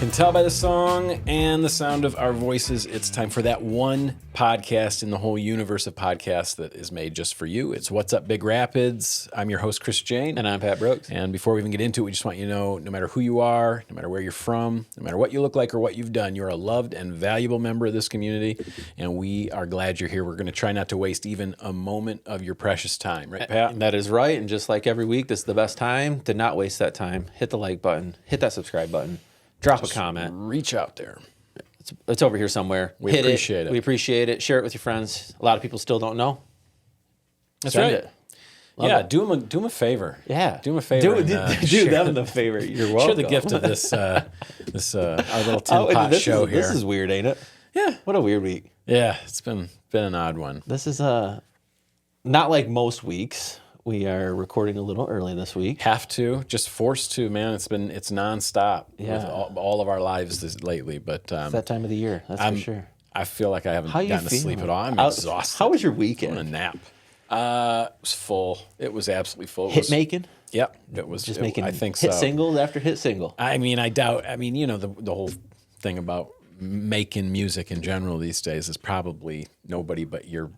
can tell by the song and the sound of our voices, it's time for that one podcast in the whole universe of podcasts that is made just for you. It's What's Up Big Rapids. I'm your host, Chris Jane. And I'm Pat Brooks. And before we even get into it, we just want you to know, no matter who you are, no matter where you're from, no matter what you look like or what you've done, you're a loved and valuable member of this community, and we are glad you're here. We're going to try not to waste even a moment of your precious time. Right, Pat? That is right. And just like every week, this is the best time to not waste that time. Hit the like button. Hit that subscribe button. Drop a comment. Reach out there. It's over here somewhere. We appreciate it. We appreciate it. Share it with your friends. A lot of people still don't know. That's Send right. it. Yeah, do them a favor. Yeah. Do them a favor. Do them the favor. You're welcome. Share the gift of this our little tin pot show here. This is weird, ain't it? Yeah. What a weird week. Yeah, it's been an odd one. This is not like most weeks. We are recording a little early this week. Have to, just forced to, man. It's nonstop with all of our lives lately. But It's that time of the year, that's for sure. I feel like I haven't gotten to sleep at all. I'm exhausted. How was your weekend? I'm on a nap. It was full. It was absolutely full. Hit making? Yep. It was Just making I think hit so. singles after hit single. I mean, I doubt. I mean, you know, the whole thing about making music in general these days is probably nobody but your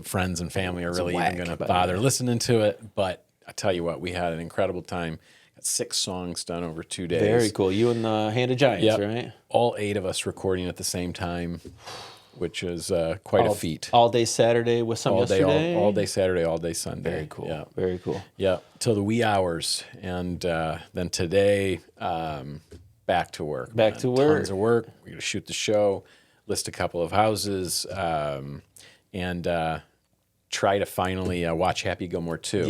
friends and family are really even going to bother listening to it. But I tell you what, we had an incredible time. Got 6 songs done over 2 days. Very cool. You and the Hand of Giants, right? All 8 of us recording at the same time, which is quite a feat. All day Saturday with some yesterday? All day Saturday, all day Sunday. Very cool. Yeah. Very cool. Yeah, till the wee hours. And then today, back to work. Back to work. Tons of work. We're going to shoot the show, list a couple of houses, and try to finally watch Happy Gilmore 2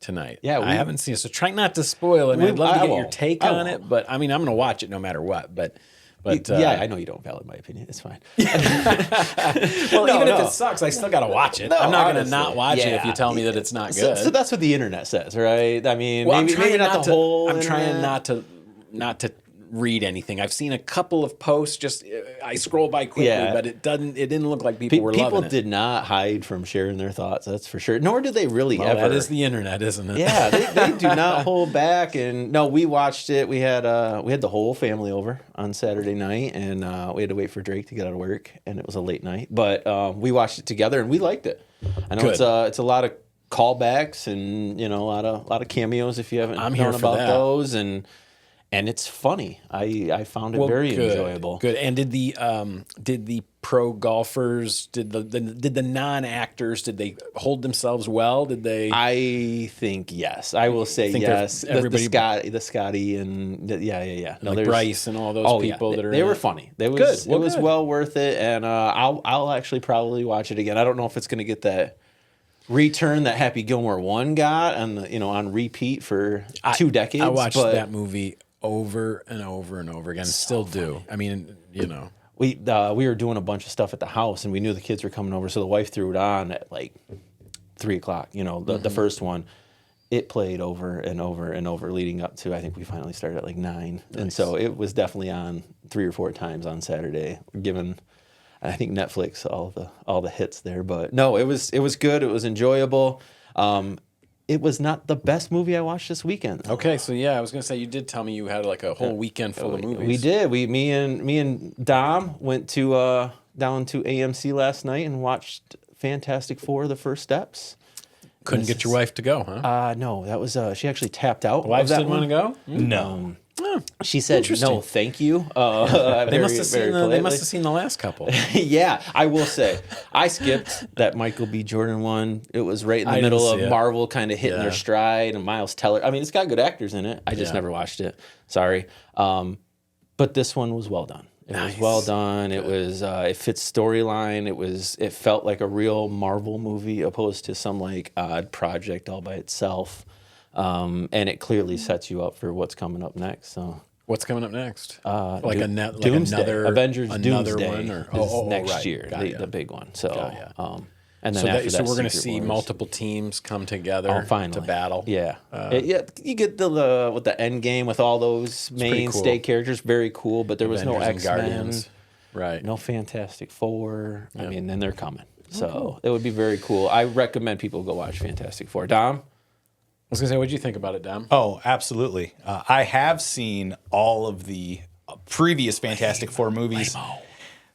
tonight. Yeah, I haven't seen it, so try not to spoil it. I mean, I'd love to get your take on it, but I mean, I'm going to watch it no matter what. But I know you don't validate my opinion. It's fine. Well, even if it sucks, I still got to watch it. No, I'm not going to honestly. not watch it if you tell me that it's not good. So that's what the internet says, right? I mean, Well, maybe not the whole I'm internet. trying not to read anything. I've seen a couple of posts. Just I scroll by quickly, but it didn't look like people were loving it. People did not hide from sharing their thoughts. That's for sure. Nor do they really ever. That is the internet, isn't it? Yeah, they do not hold back. And no, we watched it. We had the whole family over on Saturday night, and we had to wait for Drake to get out of work, and it was a late night. But we watched it together, and we liked it. I know it's a lot of callbacks, and a lot of cameos if you haven't known about those, and it's funny. I found it very enjoyable. Good. And did the pro golfers, did the non-actors, did they hold themselves well? Did they? I think yes. I will say yes. The Scotty and yeah. No, like Bryce and all those people that are. They were funny. It was well worth it, and I'll actually probably watch it again. I don't know if it's going to get that return that Happy Gilmore 1 got on repeat for 2 decades. I watched that movie over and over and over again. Still do. I mean, we were doing a bunch of stuff at the house, and we knew the kids were coming over, so the wife threw it on at like 3:00. The first one, it played over and over and over, leading up to, I think we finally started at like 9, nice. And so it was definitely on 3 or 4 times on Saturday. Given, I think Netflix all the hits there, but no, it was good. It was enjoyable. It was not the best movie I watched this weekend. Okay, so yeah, I was gonna say you did tell me you had like a whole weekend full of movies. We did. Me and Dom went to down to AMC last night and watched Fantastic Four: The First Steps. Couldn't get your wife to go, huh? No, that was she actually tapped out. Wife didn't want to go? No. She said no, thank you. They must have seen the last couple. Yeah, I will say I skipped that Michael B. Jordan one. It was right in the middle of Marvel kind of hitting their stride, and Miles Teller. I mean, it's got good actors in it. I just never watched it. Sorry, but this one was well done. It was well done. Good. It was it fits storyline. It felt like a real Marvel movie opposed to some like odd project all by itself. And it clearly sets you up for what's coming up next. So what's coming up next? Doomsday. Another Avengers Doomsday one, or next year, the big one. So and then after that, so we're going to see multiple teams come together to battle. Yeah, you get the end game with all those mainstay characters. Very cool, but there was no X-Men, right? No Fantastic Four. Yep. I mean, and they're coming. So it would be very cool. I recommend people go watch Fantastic Four. Dom? was going to say, what did you think about it, Dom? Oh, absolutely. I have seen all of the previous Fantastic Four movies. Lame-o.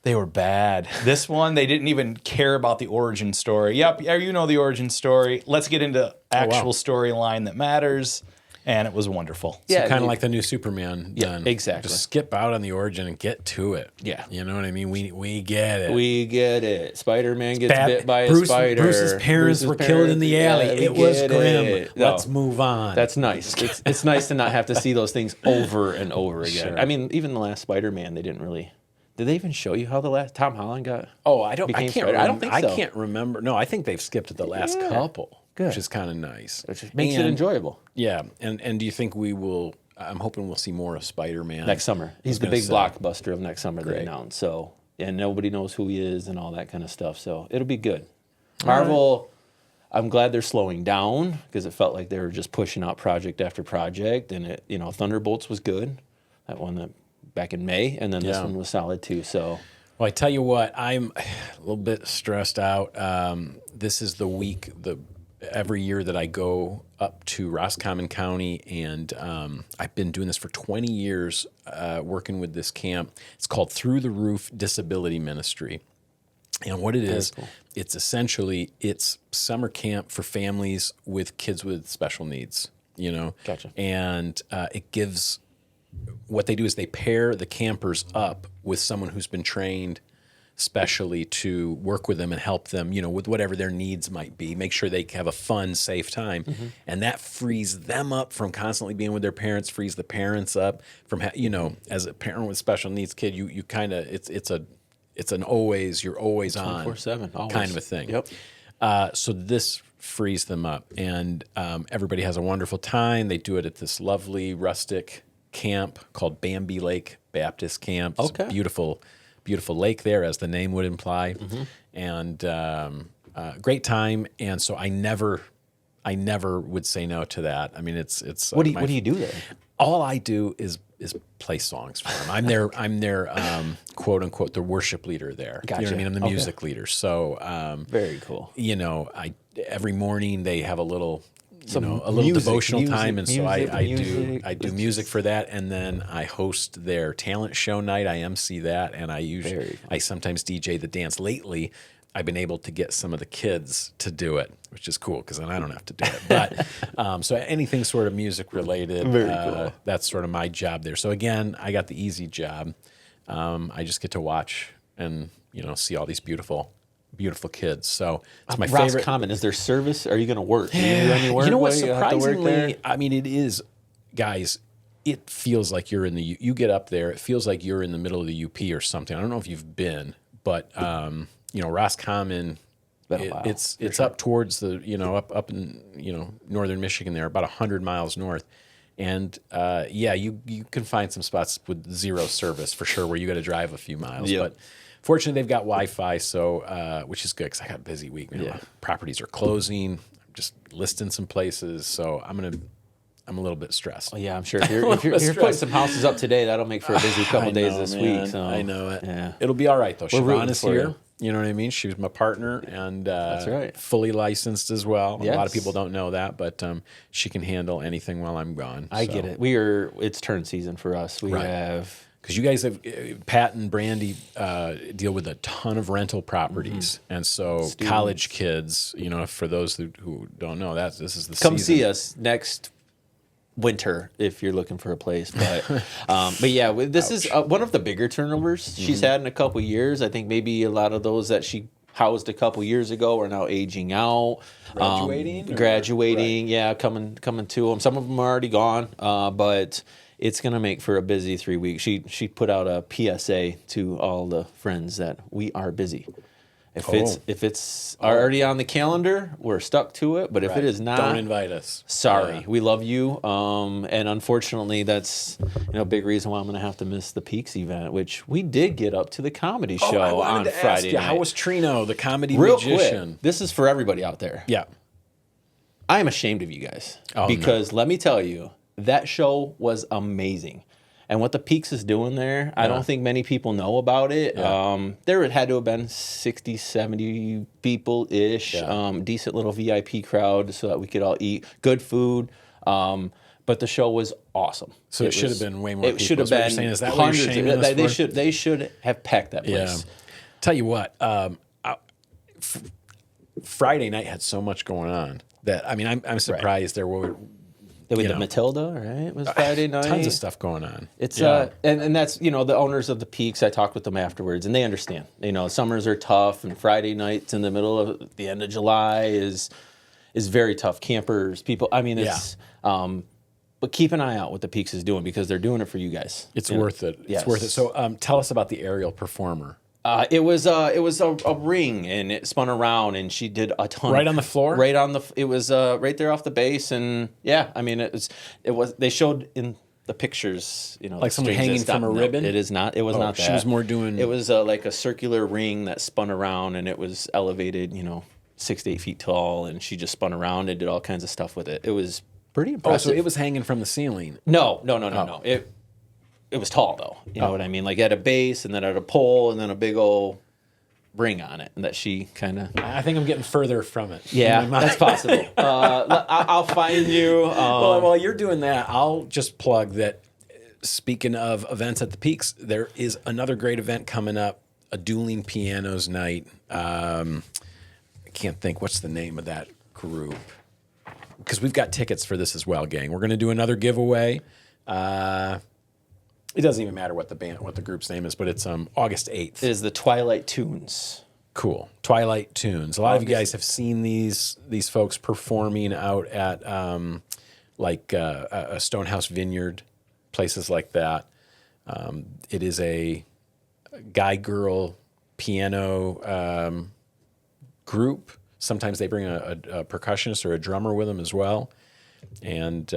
They were bad. This one, they didn't even care about the origin story. Yep, you know the origin story. Let's get into actual storyline that matters. And it was wonderful. So kind of like the new Superman. Yeah, exactly. Just skip out on the origin and get to it. Yeah. You know what I mean? We get it. We get it. Spider-Man gets bit by a spider. Bruce's parents were killed in the alley. It was grim. Let's move on. That's nice. It's nice to not have to see those things over and over again. Sure. I mean, even the last Spider-Man, they didn't really... Did they even show you how the last Tom Holland got? Oh, I can't remember. I don't think so. I can't remember. No, I think they've skipped the last couple. Good. Which is kind of nice. Which makes it enjoyable. Yeah. And do you think we will... I'm hoping we'll see more of Spider-Man. Next summer. He's the big blockbuster of next summer they announced. So, and nobody knows who he is and all that kind of stuff. So it'll be good. Marvel, I'm glad they're slowing down because it felt like they were just pushing out project after project. And, Thunderbolts was good. That one that back in May. And then this one was solid too. So... Well, I tell you what, I'm a little bit stressed out. This is the week, every year that I go up to Roscommon County, and I've been doing this for 20 years, working with this camp. It's called Through the Roof Disability Ministry. And what it is, it's essentially, it's summer camp for families with kids with special needs, Gotcha. And it gives... What they do is they pair the campers up with someone who's been trained specially to work with them and help them, with whatever their needs might be, make sure they have a fun, safe time. Mm-hmm. And that frees them up from constantly being with their parents, frees the parents up from, as a parent with special needs kid, you kind of, it's an always, you're always on 24/7, kind of a thing. Yep. So this frees them up, and everybody has a wonderful time. They do it at this lovely rustic camp called Bambi Lake Baptist Camp. It's a beautiful lake there, as the name would imply, and great time. And so I never would say no to that. I mean, it's. What do you do there? All I do is play songs for them. I'm their quote unquote the worship leader there. Gotcha. You know what I mean? I'm the music leader. So very cool. Every morning they have a little. A little music, devotional time, and so music, I do music for that, and then I host their talent show night. I MC that, and I sometimes DJ the dance. Lately, I've been able to get some of the kids to do it, which is cool because then I don't have to do it. But so anything sort of music related, cool. That's sort of my job there. So again, I got the easy job. I just get to watch and see all these beautiful kids. So it's my favorite. Roscommon, is there service? Are you going to work? Do you do any work? You know what? Surprisingly, I mean, it is, guys. It feels like you're in the. You get up there, it feels like you're in the middle of the UP or something. I don't know if you've been, but Roscommon. It's up towards the up in northern Michigan there, about 100 miles north. And you can find some spots with zero service for sure, where you got to drive a few miles, but. Fortunately, they've got Wi-Fi, so which is good because I got a busy week. Properties are closing. I'm just listing some places, so I'm a little bit stressed. Well, yeah, I'm sure. If you're putting some houses up today, that'll make for a busy couple days this week. So I know it. Yeah. It'll be all right though. Siobhan is here. You. You know what I mean? She was my partner, and that's right. Fully licensed as well. Yes. A lot of people don't know that, but she can handle anything while I'm gone. I get it. It's turn season for us. We have. Because you guys have, Pat and Brandy deal with a ton of rental properties. And so college kids, for those who don't know, this is the season. Come see us next winter if you're looking for a place. But yeah, this is one of the bigger turnovers she's had in a couple years. I think maybe a lot of those that she housed a couple years ago are now aging out. Graduating, right. Coming to them. Some of them are already gone, but... It's going to make for a busy 3 weeks. She put out a PSA to all the friends that we are busy. If it's already on the calendar, we're stuck to it. But if it is not, don't invite us. Sorry, we love you. And unfortunately, that's a big reason why I'm going to have to miss the Peaks event, which we did get up to the comedy show on Friday night. How was Trino, the comedy magician? Quick, this is for everybody out there. Yeah, I am ashamed of you guys because let me tell you. That show was amazing. And what the Peaks is doing there, I don't think many people know about it. Yeah. There had to have been 60, 70 people-ish. Decent little VIP crowd so that we could all eat good food. but the show was awesome. So it should have been way more. It should have been saying, is that hundreds. what you're shaming They should have packed that place. Yeah. Tell you what, Friday night had so much going on that I'm surprised there were. They went to Matilda, right? It was Friday night. Tons of stuff going on. It's and that's the owners of the Peaks. I talked with them afterwards, and they understand. Summers are tough, and Friday nights in the middle of the end of July is very tough. Campers, people. It's. But keep an eye out what the Peaks is doing because they're doing it for you guys. It's worth it. Yes. It's worth it. So tell us about the aerial performer. It was a ring, and it spun around, and she did a ton. Right on the floor. It was right there off the base, and it was. They showed in the pictures, like someone hanging from a ribbon. No, it is not. It was not that. She was more doing. It was like a circular ring that spun around, and it was elevated, 6 to 8 feet tall, and she just spun around and did all kinds of stuff with it. It was pretty impressive. Oh, so it was hanging from the ceiling. No. It was tall though. You know what I mean? Like at a base and then at a pole and then a big old ring on it, and that she kind of. I think I'm getting further from it. Yeah, that's possible. I'll find you. Well, while you're doing that, I'll just plug that. Speaking of events at the Peaks, there is another great event coming up, a Dueling Pianos night. I can't think what's the name of that group because we've got tickets for this as well, gang. We're going to do another giveaway. It doesn't even matter what the group's name is, but it's August 8th. It is the Twilight Tunes. Cool. Twilight Tunes. A lot of you guys have seen these folks performing out at a Stonehouse Vineyard, places like that. It is a guy-girl piano group. Sometimes they bring a percussionist or a drummer with them as well. And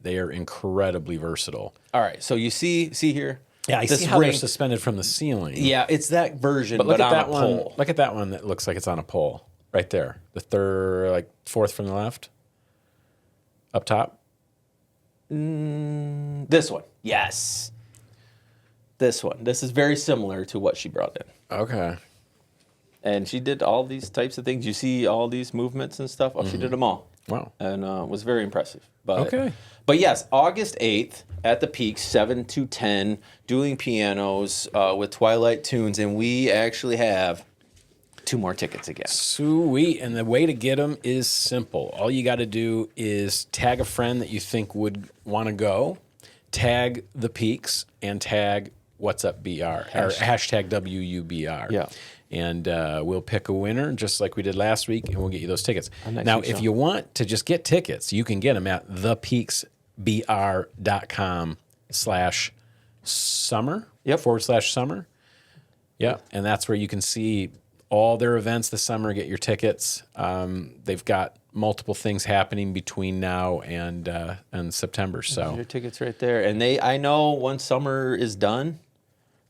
they are incredibly versatile. All right, so you see here. Yeah, I see how they're suspended from the ceiling. Yeah, it's that version, but on that a pole. Look at that one that looks like it's on a pole right there. The fourth from the left, up top. This one, yes. This one. This is very similar to what she brought in. Okay. And she did all these types of things. You see all these movements and stuff. Oh, she did them all. Wow. And was very impressive. But, okay. But yes, August 8th at the Peaks, 7 to 10, Dueling Pianos with Twilight Tunes. And we actually have 2 more tickets again. Sweet. And the way to get them is simple. All you got to do is tag a friend that you think would want to go, tag the Peaks, and tag What's Up BR, or hashtag WUBR. Yeah. And we'll pick a winner just like we did last week, and we'll get you those tickets. Now, if you want to just get tickets, you can get them at thepeaksbr.com/summer, /summer. Yeah, and that's where you can see all their events this summer, get your tickets. They've got multiple things happening between now and September. So your tickets right there. And I know once summer is done,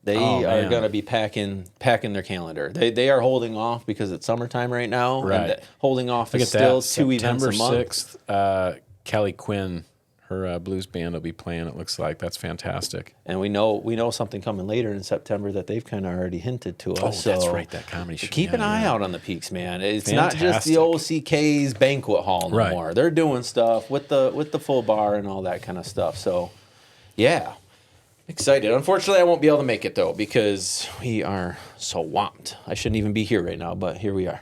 they are going to be packing their calendar. They are holding off because it's summertime right now. Right. And holding off is still 2 events a month. September 6th, Kelly Quinn, her blues band will be playing, it looks like. That's fantastic. And we know something coming later in September that they've kind of already hinted to us. Oh, that's right, that comedy show. Keep an eye out on the Peaks, man. It's not just the OCK's banquet hall no more. They're doing stuff with the full bar and all that kind of stuff. So, yeah. Excited. Unfortunately, I won't be able to make it, though, because we are swamped. I shouldn't even be here right now, but here we are.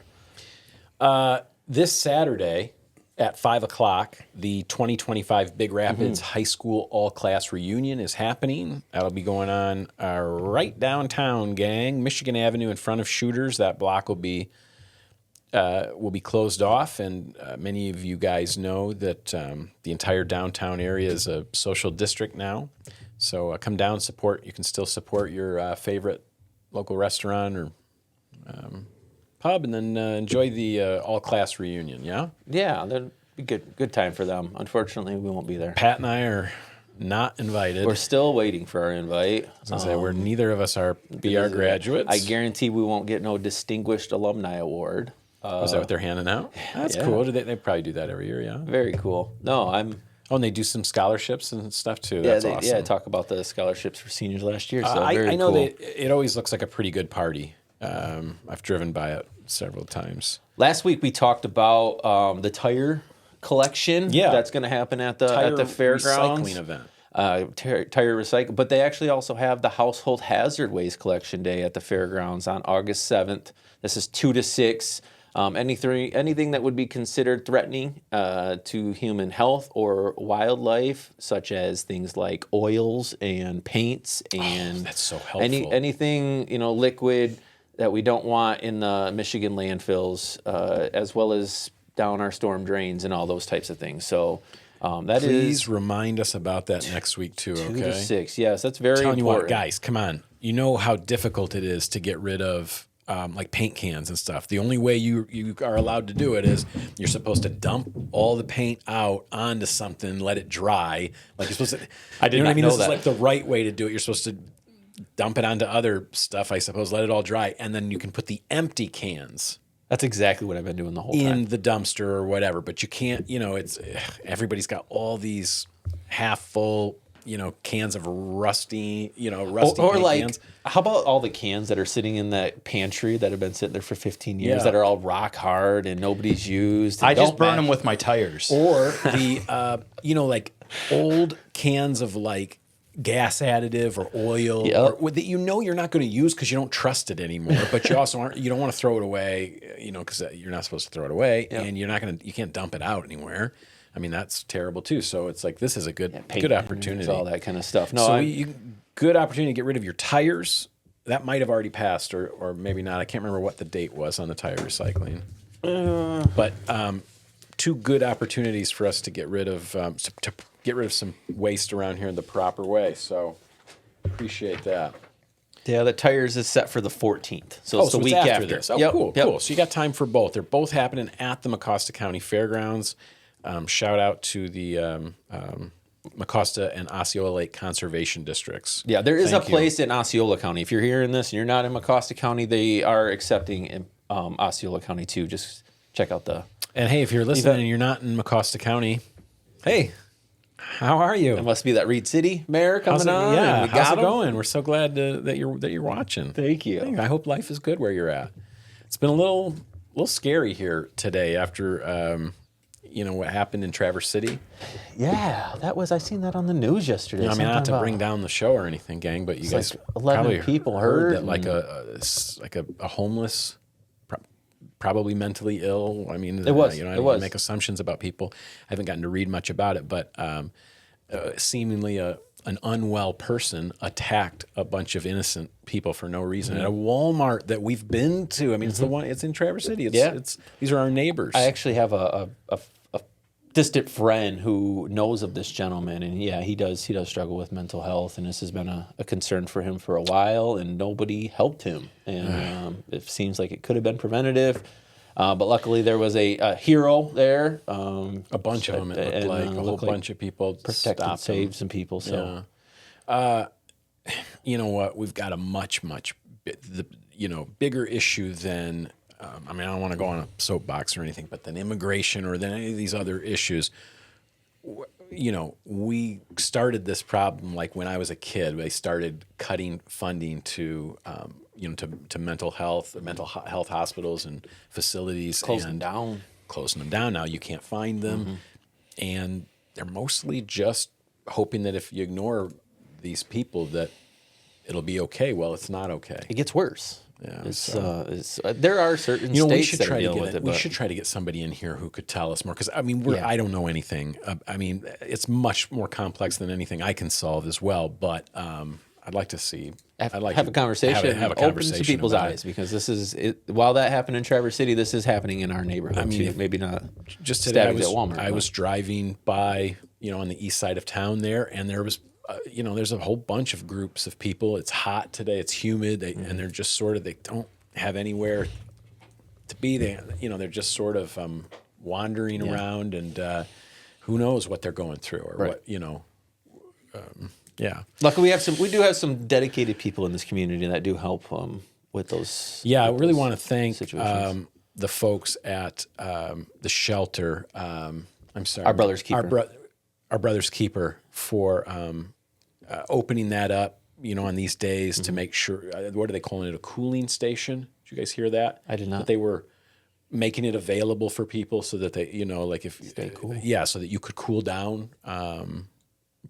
This Saturday at 5 o'clock, the 2025 Big Rapids High School All-Class Reunion is happening. That'll be going on right downtown, gang. Michigan Avenue in front of Shooters. That block will be closed off, and many of you guys know that the entire downtown area is a social district now. So come down, support. You can still support your favorite local restaurant or pub, and then enjoy the all-class reunion. Yeah. Yeah, that'd be good time for them. Unfortunately, we won't be there. Pat and I are not invited. We're still waiting for our invite. I was gonna say neither of us are BR graduates. I guarantee we won't get no distinguished alumni award. Is that what they're handing out? That's cool. They probably do that every year. Yeah. Very cool. No, Oh, and they do some scholarships and stuff too. That's awesome. Yeah, talk about the scholarships for seniors last year. So I know cool. it always looks like a pretty good party. I've driven by it several times. Last week we talked about the tire collection. That's going to happen at the fairgrounds. Recycling event. Tire recycle, but they actually also have the household hazard waste collection day at the fairgrounds on August 7th. This is 2 to 6. Anything that would be considered threatening to human health or wildlife, such as things like oils and paints and that's so helpful. Anything liquid that we don't want in the Michigan landfills, as well as down our storm drains and all those types of things. So. Please remind us about that next week too. 2 to 6. Yes, that's very important. You what, guys, come on. You know how difficult it is to get rid of like paint cans and stuff. The only way you are allowed to do it is you're supposed to dump all the paint out onto something, let it dry. Like you're supposed to. I did not know this that. is like the right way to do it. You're supposed to dump it onto other stuff, I suppose. Let it all dry, and then you can put the empty cans. That's exactly what I've been doing the whole time. In the dumpster or whatever, but you can't, it's everybody's got all these half full, cans of rusty or like, cans. How about all the cans that are sitting in that pantry that have been sitting there for 15 years that are all rock hard and nobody's used? I just burn them with my tires. Or the, like old cans of like gas additive or oil that you're not going to use because you don't trust it anymore, but you also you don't want to throw it away, because you're not supposed to throw it away, and you can't dump it out anywhere. I mean, that's terrible too. So it's like this is a good opportunity, all that kind of stuff. Good opportunity to get rid of your tires. That might have already passed, or maybe not. I can't remember what the date was on the tire recycling. But 2 good opportunities for us to get rid of some waste around here in the proper way. So appreciate that. Yeah, the tires is set for the 14th. So it's the week after this. Oh, cool. So you got time for both. They're both happening at the Mecosta County Fairgrounds. Shout out to the Mecosta and Osceola Lake Conservation Districts. Yeah, there is a place in Osceola County. If you're hearing this and you're not in Mecosta County, they are accepting in Osceola County too. Just check out the... And hey, if you're listening and you're not in Mecosta County, hey, how are you? It must be that Reed City mayor coming on. Yeah, how's it going? We're so glad that you're watching. Thank you. I hope life is good where you're at. It's been a little scary here today after what happened in Traverse City. Yeah, I seen that on the news yesterday. I mean, not to bring down the show or anything, gang, but you guys like 11 probably people heard hurt that like a homeless, probably mentally ill. I mean, it was. I don't want to make assumptions about people. I haven't gotten to read much about it, but seemingly an unwell person attacked a bunch of innocent people for no reason at a Walmart that we've been to. I mean, it's the one. It's in Traverse City. These are our neighbors. I actually have a distant friend who knows of this gentleman, and he does struggle with mental health, and this has been a concern for him for a while, and nobody helped him, and it seems like it could have been preventative, but luckily there was a hero there, a bunch of them, it looked like a whole bunch of people protected, saved some people. So, you know what? We've got a much bigger issue than. I mean, I don't want to go on a soapbox or anything, but than immigration or than any of these other issues, we started this problem like when I was a kid. They started cutting funding to mental health hospitals and facilities, closing them down. Now you can't find them, and they're mostly just hoping that if you ignore these people, that it'll be okay. Well, it's not okay. It gets worse. Yeah, there are certain states that are dealing with it. We should try to get somebody in here who could tell us more, because I mean, I don't know anything. I mean, it's much more complex than anything I can solve as well. But I'd like to see. Have a conversation. Have a conversation. Open some people's eyes, because this is while that happened in Traverse City, this is happening in our neighborhood. I mean, maybe not. Just today, at Walmart. I was driving by, on the east side of town there, and there was. There's a whole bunch of groups of people. It's hot today. It's humid, and they're just they don't have anywhere to be. They're just sort of wandering around, and who knows what they're going through or what. Luckily, we do have some dedicated people in this community that do help with those. Yeah, I really want to thank the folks at the shelter. I'm sorry, Our Brother's Keeper. Our Brother's Keeper for opening that up, on these days to make sure. What are they calling it? A cooling station? Did you guys hear that? I did not. That they were making it available for people so that they, like if Stay cool. Yeah, so that you could cool down.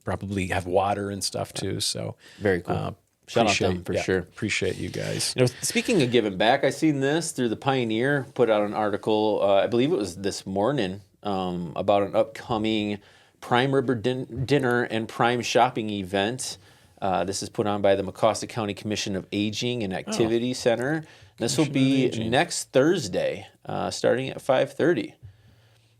Probably have water and stuff too. So very cool. Shout out them for sure. Appreciate you guys. Speaking of giving back, I seen this through the Pioneer put out an article. I believe it was this morning about an upcoming Prime Rib dinner and Prime shopping event. This is put on by the Mecosta County Commission of Aging and Activity Center. This will be next Thursday, starting at 5:30.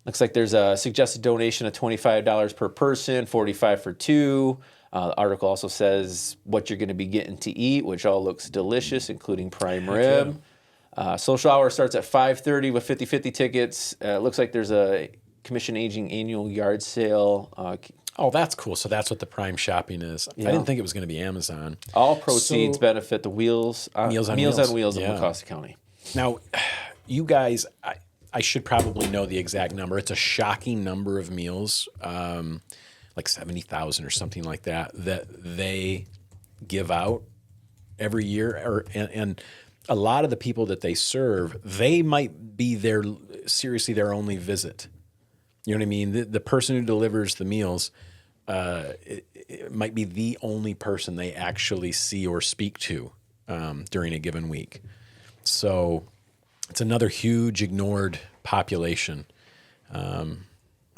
Looks like there's a suggested donation of $25 per person, $45 for two. The article also says what you're going to be getting to eat, which all looks delicious, including prime rib. Social hour starts at 5:30 with 50/50 tickets. Looks like there's a Commission Aging annual yard sale. Oh, that's cool. So that's what the Prime shopping is. Yeah. I didn't think it was going to be Amazon. All proceeds benefit the Meals on Wheels of Mecosta County. Now, you guys, I should probably know the exact number. It's a shocking number of meals, like 70,000 or something like that they give out every year. And a lot of the people that they serve, they might be their only visit. You know what I mean? The person who delivers the meals, it might be the only person they actually see or speak to during a given week. So it's another huge ignored population and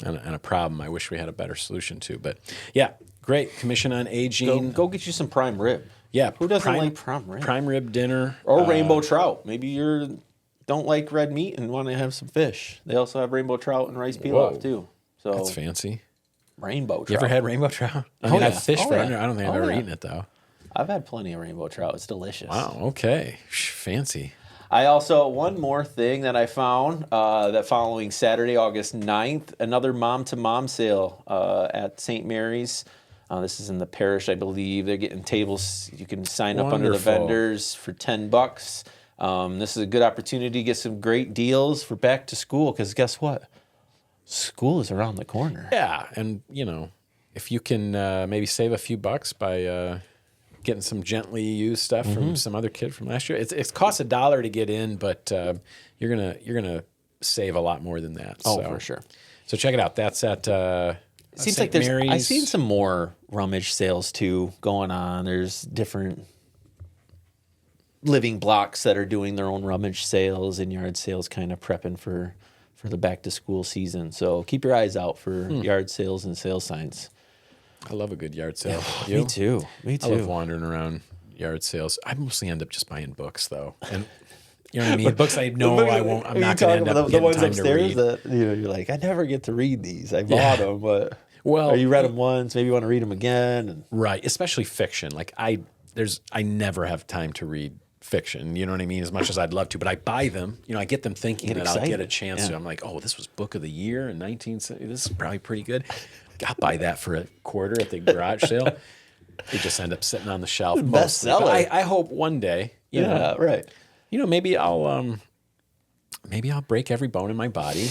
a problem I wish we had a better solution to. But yeah, great. Commission on Aging. Go get you some prime rib. Yeah. Who doesn't like prime rib? Prime rib dinner. Or rainbow trout. Maybe you don't like red meat and want to have some fish. They also have rainbow trout and rice pilaf too. So that's fancy. Rainbow trout. You ever had rainbow trout? I mean, I've fished for it. I don't think I've ever eaten it though. I've had plenty of rainbow trout. It's delicious. Wow. Okay. Fancy. I also, one more thing that I found, that following Saturday, August 9th, another mom-to-mom sale at St. Mary's. This is in the parish, I believe. They're getting tables. You can sign up under the vendors for $10. This is a good opportunity to get some great deals for back to school, because guess what? School is around the corner. Yeah, and, if you can maybe save a few bucks by getting some gently used stuff from some other kid from last year. It costs $1 to get in, but you're gonna save a lot more than that. Oh, for sure. So check it out. That's at it seems St. like Mary's. I've seen some more rummage sales too going on. There's different living blocks that are doing their own rummage sales and yard sales, kind of prepping for the back to school season. So keep your eyes out for yard sales and sales signs. I love a good yard sale. Me too. I love wandering around yard sales. I mostly end up just buying books though, and you know what I mean. Books I know I won't. I'm not going to end up getting time to read. That you're like, I never get to read these. I bought them, but you read them once. Maybe you want to read them again. Right, especially fiction. Like I never have time to read fiction. You know what I mean? As much as I'd love to, but I buy them. I get them thinking that I'll get a chance to. I'm like, oh, this was book of the year in 1970. This is probably pretty good. I'll buy that for $25 at the garage sale. They just end up sitting on the shelf. Bestseller. I hope one day. Right. Maybe I'll break every bone in my body,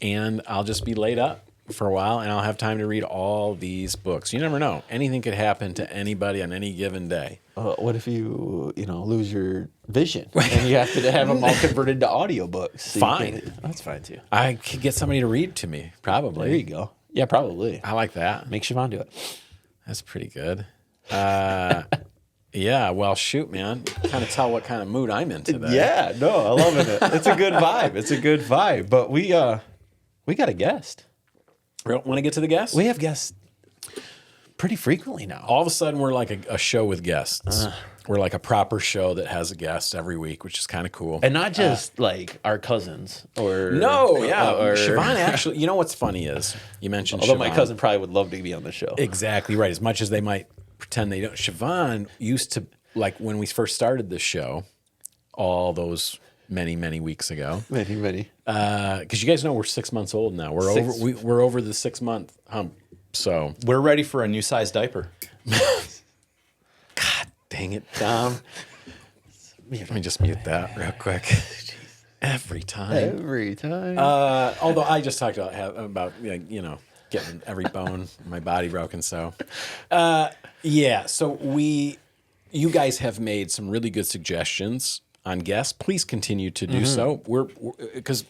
and I'll just be laid up for a while, and I'll have time to read all these books. You never know. Anything could happen to anybody on any given day. What if you lose your vision and you have to have them all converted to audiobooks? So fine. That's fine too. I could get somebody to read to me, probably. There you go. Yeah, probably. I like that. Make Siobhan do it. That's pretty good. Yeah, well, shoot, man. Kind of tell what kind of mood I'm in today. Yeah, no, I love it. It's a good vibe. It's a good vibe. But we got a guest. Want to get to the guests? We have guests pretty frequently now. All of a sudden, we're like a show with guests. We're like a proper show that has a guest every week, which is kind of cool. And not just like our cousins or... No, yeah. Siobhan actually... You know what's funny is, you mentioned Although Siobhan. my cousin probably would love to be on the show. Exactly right. As much as they might pretend they don't. Siobhan used to, like when we first started this show, all those many, many weeks ago. Many. Because you guys know we're 6 months old now. We're over the 6 month hump. So we're ready for a new size diaper. God dang it, Dom. Let me just mute that real quick. Every time. Although I just talked about getting every bone in my body broken. So, so you guys have made some really good suggestions on guests, please continue to do so. We're because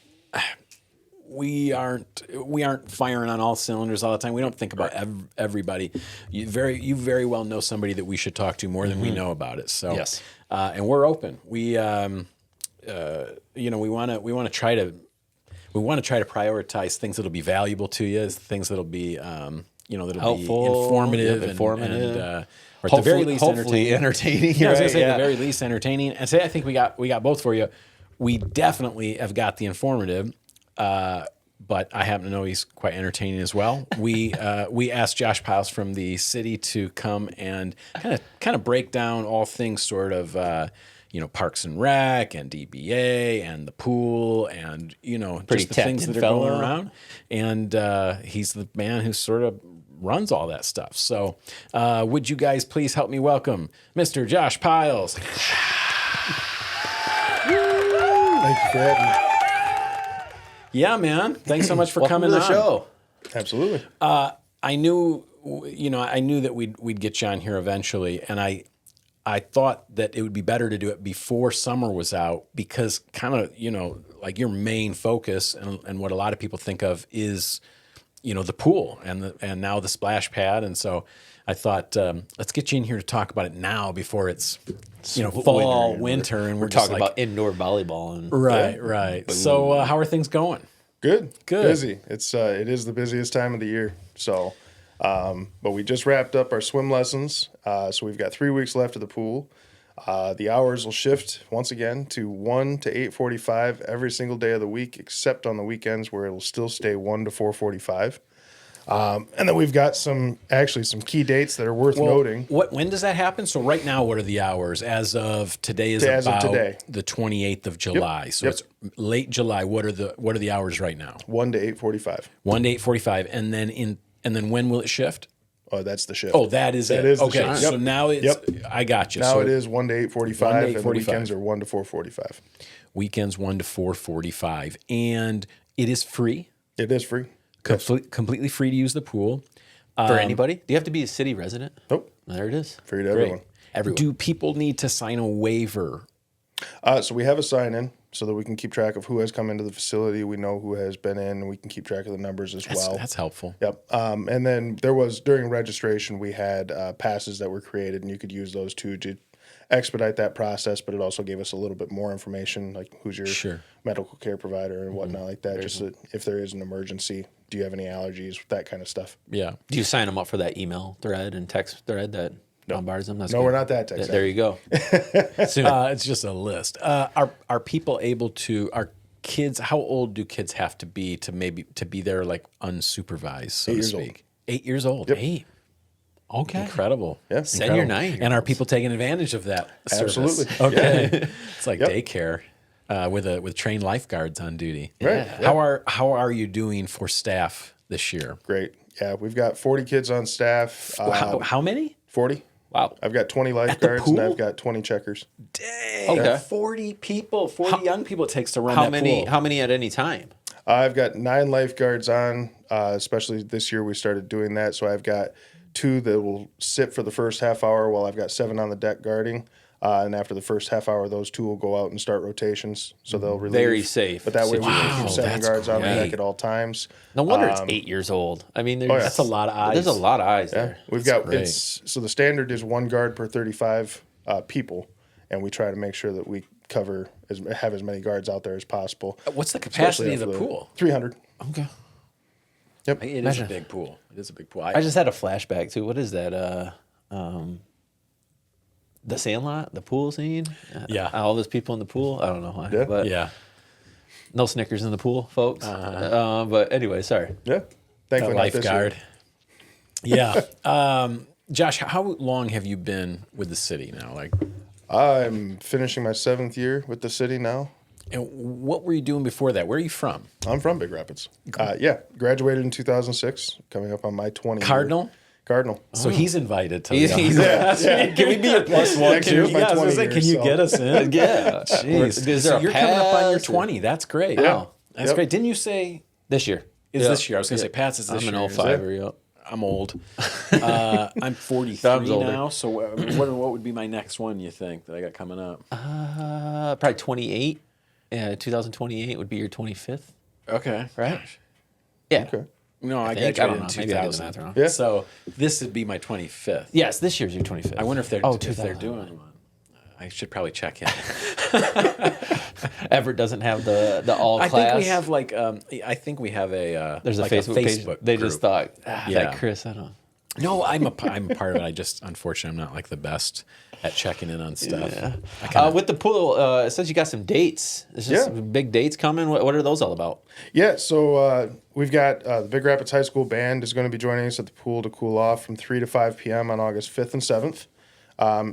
we aren't firing on all cylinders all the time. We don't think about everybody. You very well know somebody that we should talk to more than we know about it. So Yes. And we're open. We we want to try to prioritize things that'll be valuable to you, things that'll be that'll helpful, be informative, and or at the very least entertaining. Yeah, I was gonna say at the very least entertaining. And say I think we got both for you. We definitely have got the informative. But I happen to know he's quite entertaining as well. We asked Josh Pyles from the city to come and kind of break down all things sort of Parks and Rec and DBA and the pool and Pretty just the things that are fellow. going around. And he's the man who sort of runs all that stuff. So would you guys please help me welcome Mr. Josh Pyles? Thank you for having me. Yeah, man. Thanks so much for Welcome coming to the on. show. Absolutely. I knew that we'd get you on here eventually, and I thought that it would be better to do it before summer was out because kind of like your main focus and what a lot of people think of is the pool and now the splash pad, and so I thought let's get you in here to talk about it now before it's fall, winter, and we're Talking about indoor volleyball and right. So how are things going? Good. Good. Busy. It is the busiest time of the year. So, but we just wrapped up our swim lessons. So we've got 3 weeks left of the pool. The hours will shift once again to 1 to 8:45 every single day of the week, except on the weekends where it'll still stay 1 to 4:45. And then we've got some key dates that are worth noting. When does that happen? So right now, what are the hours? As of today is As of about today. the 28th of July. So it's late July. What are the hours right now? 1 to 8:45. 1 to 8:45, and then when will it shift? Oh, that's the shift. Oh, that is it. is the Okay, shift. so Yep. now it's I got you. Now So it is 1 to 8:45, 1 to and the 8:45. weekends are 1 to 4:45. Weekends 1 to 4:45, and it is free. It is free. Completely free to use the pool. For anybody? Do you have to be a city resident? Nope. There it is. Free to everyone. Everyone. Do people need to sign a waiver? So we have a sign-in so that we can keep track of who has come into the facility. We know who has been in, and we can keep track of the numbers as well. That's helpful. Yep. And then during registration, we had passes that were created, and you could use those to expedite that process, but it also gave us a little bit more information, like who's your medical care provider and whatnot like that, just that if there is an emergency, do you have any allergies, that kind of stuff. Yeah. Do you sign them up for that email thread and text thread that bombards them? That's No, good. we're not that tech There you go. Soon. It's just a list. Are people able to? Are kids? How old do kids have to be to be there like unsupervised, so 8 to years old. speak? 8 years old. Yep. 8. Okay. Incredible. Yeah. Send your 9. And are people taking advantage of that service? Absolutely. Okay. It's like daycare with trained lifeguards on duty. Right. How are you doing for staff this year? Great. Yeah, we've got 40 kids on staff. How many? 40. Wow. I've got 20 lifeguards and pool? I've got 20 checkers. Dang. Okay. 40 people, 40 young people it takes to run that pool. How many at any time? I've got 9 lifeguards on, especially this year we started doing that. So I've got 2 that will sit for the first half hour while I've got 7 on the deck guarding. And after the first half hour, those 2 will go out and start rotations. So they'll relieve. Very safe But that way we can keep 7 that's guards on the great. deck at all times. No wonder it's 8 years old. I mean, That's a lot of eyes. There's a lot of eyes there. We've got great. so the standard is 1 guard per 35 people, and we try to make sure that we have as many guards out there as possible. What's the capacity of the Especially after pool? 300. Okay. Yep. It is a big pool. It is a big pool. I just had a flashback too. What is that? The Sandlot, the pool scene. Yeah. All those people in the pool. I don't know why. Yeah. But yeah. no Snickers in the pool, folks. But anyway, sorry. Yeah. Thankfully, not this year. Lifeguard. Yeah. Josh, how long have you been with the city now? Like, I'm finishing my 7th year with the city now. and what were you doing before that? Where are you from? I'm from Big Rapids. Yeah, graduated in 2006, coming up on my 20 year. Cardinal? Cardinal. So he's invited to He's- the he's- Can we be your plus one Next year's too? my Yeah, I was gonna 20 say, can you years, get us in? Yeah. Jeez. Is So there a you're coming up on your pass or- 20. That's great. Yeah. Wow. That's Yep. great. Didn't you say This year. is Yeah. this year? I was going to say Pat's is this I'm year. an 05er, yep. I'm old. I'm 43 now. So what would be my next one, you think, that I got coming up? Probably 28. Yeah, 2028 would be your 25th. Okay. Right? Yeah. Okay. No, I think. graduated I in don't know. Maybe I did the 2000. math wrong. Yeah. So this would be my 25th. Yes, this year's your 25th. I wonder if they're doing one. I should probably check in. Everett doesn't have the all class. I think we have like I think we have a There's like a Facebook page. They group. just thought, that Chris, I don't. No, I'm a part of it. I just, unfortunately, I'm not like the best at checking in on stuff. Yeah. With the pool, it says you got some dates. There's just some big dates coming. What are those all about? Yeah, so we've got the Big Rapids High School Band is going to be joining us at the pool to cool off from 3 to 5 p.m. on August 5th and 7th.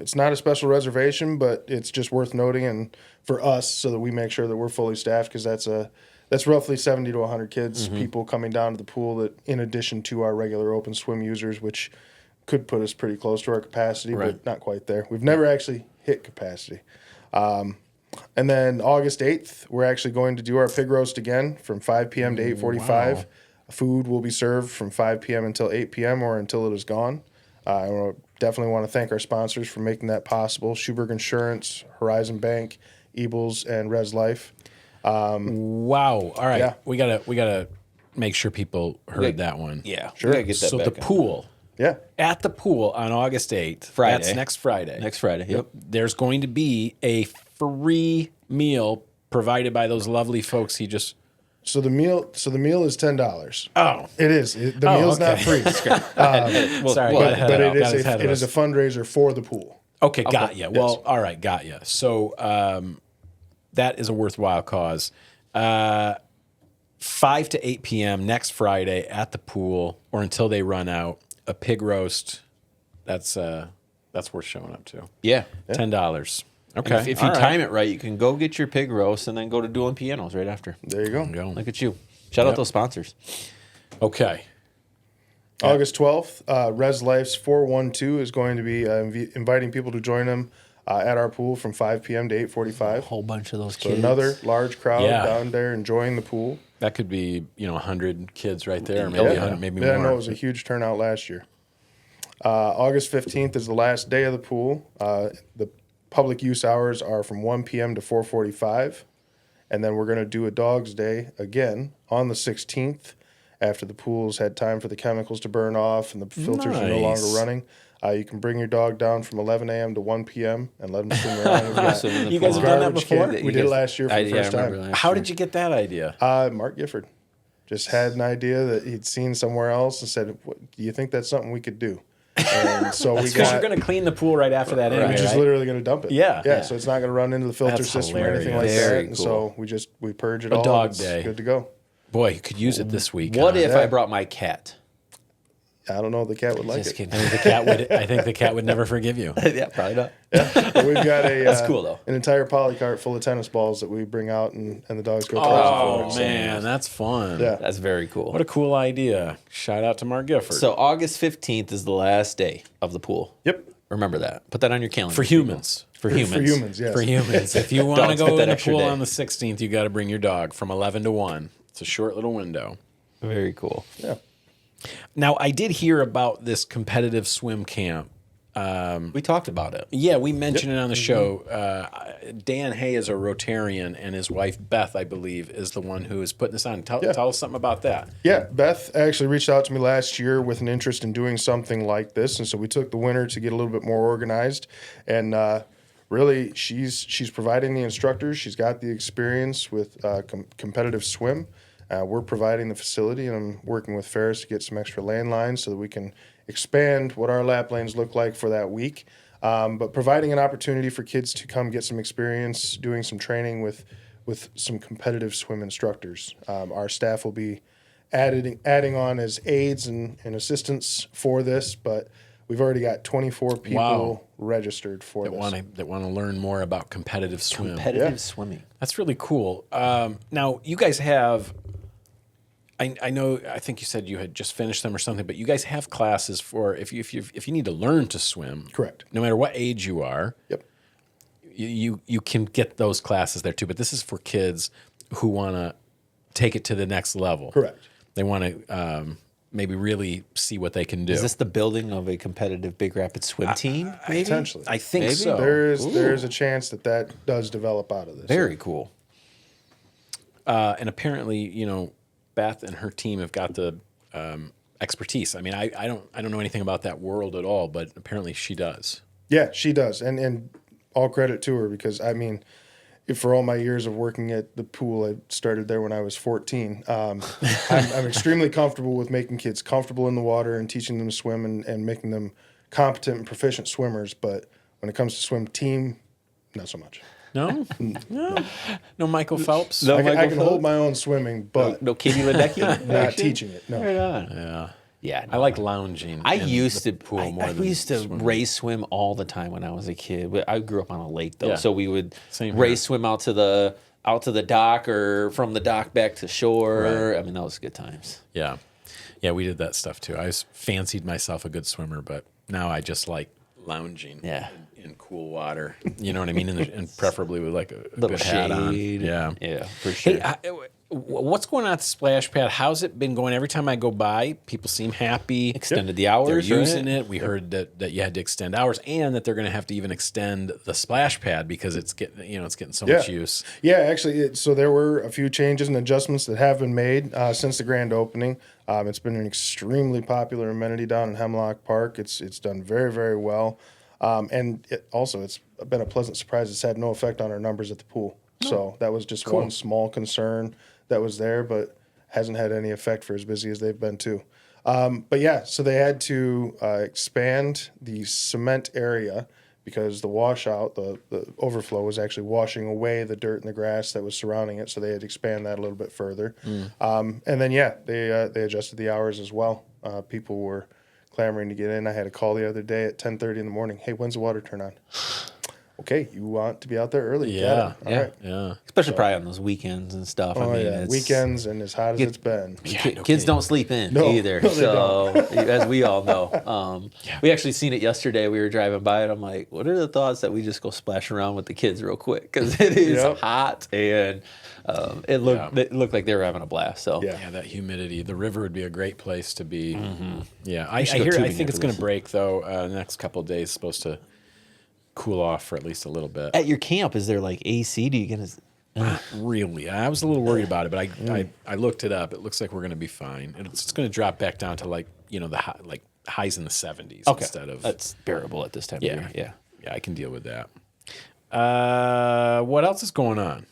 It's not a special reservation, but it's just worth noting and for us so that we make sure that we're fully staffed because that's roughly 70 to 100 kids, people coming down to the pool that in addition to our regular open swim users, which could put us pretty close to our capacity, but not quite there. We've never actually hit capacity. And then August 8th, we're actually going to do our pig roast again from 5 p.m. to 8:45. Wow. Food will be served from 5 p.m. until 8 p.m. or until it is gone. I definitely want to thank our sponsors for making that possible. Schuberg Insurance, Horizon Bank, Ebles, and Res Life. Wow. All right. Yeah. We gotta make sure people heard that one. Yeah. Sure. Get that So back the pool. Yeah. At the pool on August 8th. Friday. That's next Friday. Next Friday. Yep. There's going to be a free meal provided by those lovely folks he just. So the meal is $10. Oh. It is. The meal's not free. Sorry. But it is a fundraiser for the pool. Okay, got you. Well, all right, got you. So that is a worthwhile cause. 5 to 8 p.m. next Friday at the pool, or until they run out. A pig roast. That's worth showing up to. Yeah. $10. Okay. If you time it right, you can go get your pig roast and then go to Dueling Pianos right after. There you go. Look at you. Shout out those sponsors. Okay. August 12th, Res Life's 412 is going to be inviting people to join them at our pool from 5 p.m. to 8:45. A whole bunch of those So kids. another large crowd down there enjoying the pool. That could be 100 kids right there, or maybe 100, maybe more. Yeah, no, it was a huge turnout last year. August 15th is the last day of the pool. The public use hours are from 1 p.m. to 4:45. And then we're going to do a Dog's Day again on the 16th after the pool's had time for the chemicals to burn off and the filters are no longer running. You can bring your dog down from 11 a.m. to 1 p.m. and let them swim around. You guys have done that before? We did it last year for the first time. How did you get that idea? Mark Gifford just had an idea that he'd seen somewhere else and said, do you think that's something we could do? And so we got. Because you're going to clean the pool right after that anyway, We're just literally going to dump it. Yeah. So it's not going to run into the filter system or anything like that. And so we purge it all. Dog day. Good to go. Boy, you could use it this week. What if I brought my cat? I don't know if the cat would like Just it. kidding. I think the cat would never forgive you. Yeah, probably not. But we've got That's cool, though. an entire poly cart full of tennis balls that we bring out and the dogs go. Oh man, that's fun. Yeah. That's very cool. What a cool idea. Shout out to Mark Gifford. So August 15th is the last day of the pool. Yep. Remember that. Put that on your calendar. for humans. For humans. For humans, yes. For humans. If you want to Dogs go get in that the extra pool day. on the 16th, you got to bring your dog from 11 to 1. It's a short little window. Very cool. Yeah. Now, I did hear about this competitive swim camp. We talked about it. Yeah, we mentioned it on the show. Dan Hay is a Rotarian, and his wife, Beth, I believe, is the one who is putting this on. Tell us something about that. Yeah, Beth actually reached out to me last year with an interest in doing something like this, and so we took the winter to get a little bit more organized. And really, she's providing the instructors. She's got the experience with competitive swim. We're providing the facility, and I'm working with Ferris to get some extra lane lines so that we can expand what our lap lanes look like for that week. But providing an opportunity for kids to come get some experience doing some training with some competitive swim instructors. Our staff will be adding on as aides and assistants for this, but we've already got 24 people registered for this. That want to learn more about competitive swim. Competitive swimming. That's really cool. Now, you guys have... I know. I think you said you had just finished them or something, but you guys have classes for if you need to learn to swim. Correct. No matter what age you are. Yep. You can get those classes there too. But this is for kids who want to take it to the next level. Correct. They want to maybe really see what they can do. Is this the building of a competitive Big Rapids swim team? Maybe? Potentially. I think Maybe. so. There's a chance that does develop out of this. Very cool. And apparently, Beth and her team have got the expertise. I mean, I don't know anything about that world at all, but apparently she does. Yeah, she does, and all credit to her, because I mean, for all my years of working at the pool, I started there when I was 14. I'm extremely comfortable with making kids comfortable in the water and teaching them to swim and making them competent and proficient swimmers. But when it comes to swim team, not so much. No? No Michael Phelps? No. I can hold my own swimming, but No Katie Ledecky? not teaching it. No. Right on. Yeah. Yeah. I like lounging. I in used the to pool more than used to swimming. race swim all the time when I was a kid. But I grew up on a lake though, Yeah. so we would Same race here. swim out to the dock or from the dock back to shore. Right. I mean, that was good times. Yeah. Yeah, we did that stuff too. I fancied myself a good swimmer, but now I just like lounging in cool water. You know what I mean? And preferably with like a Little good hat on. shade. Yeah. Yeah, for sure. Hey, what's going on at the splash pad? How's it been going? Every time I go by, people seem happy. Extended the They're hours. using right? it. We heard that you had to extend hours, and that they're going to have to even extend the splash pad because it's getting so much use. Yeah, actually, so there were a few changes and adjustments that have been made since the grand opening. It's been an extremely popular amenity down in Hemlock Park. It's done very, very well. And it's been a pleasant surprise. It's had no effect on our numbers at the pool. So that was just one small concern that was there, but hasn't had any effect for as busy as they've been too. But yeah, so they had to expand the cement area because the washout, the overflow was actually washing away the dirt and the grass that was surrounding it. So they had to expand that a little bit further. And then, they adjusted the hours as well. People were clamoring to get in. I had a call the other day at 10:30 in the morning. Hey, when's the water turn on? Okay, you want to be out there early? Yeah. All right. Yeah. Especially probably on those weekends and stuff. Oh, I mean, yeah. it's, Weekends and as hot as it's been. Kids don't sleep in either. No, they so, as we all know, we actually seen it yesterday. We were driving by, and I'm like, "What are the thoughts that we just go splash around with the kids real quick? Because it is hot, and it looked like they were having a blast." So, Yeah, that humidity. The river would be a great place to be. Mm-hmm. Yeah, I should go hear. I tubing think it's after going this. to break though. The next couple of days, it's supposed to cool off for at least a little bit. at your camp, is there like AC? Do you get Not really. I was a little worried about it, but I looked it up. It looks like we're going to be fine. It's going to drop back down to like the highs in the 70s instead of. that's bearable at this time of year. Yeah. Yeah, I can deal with that. What else is going on?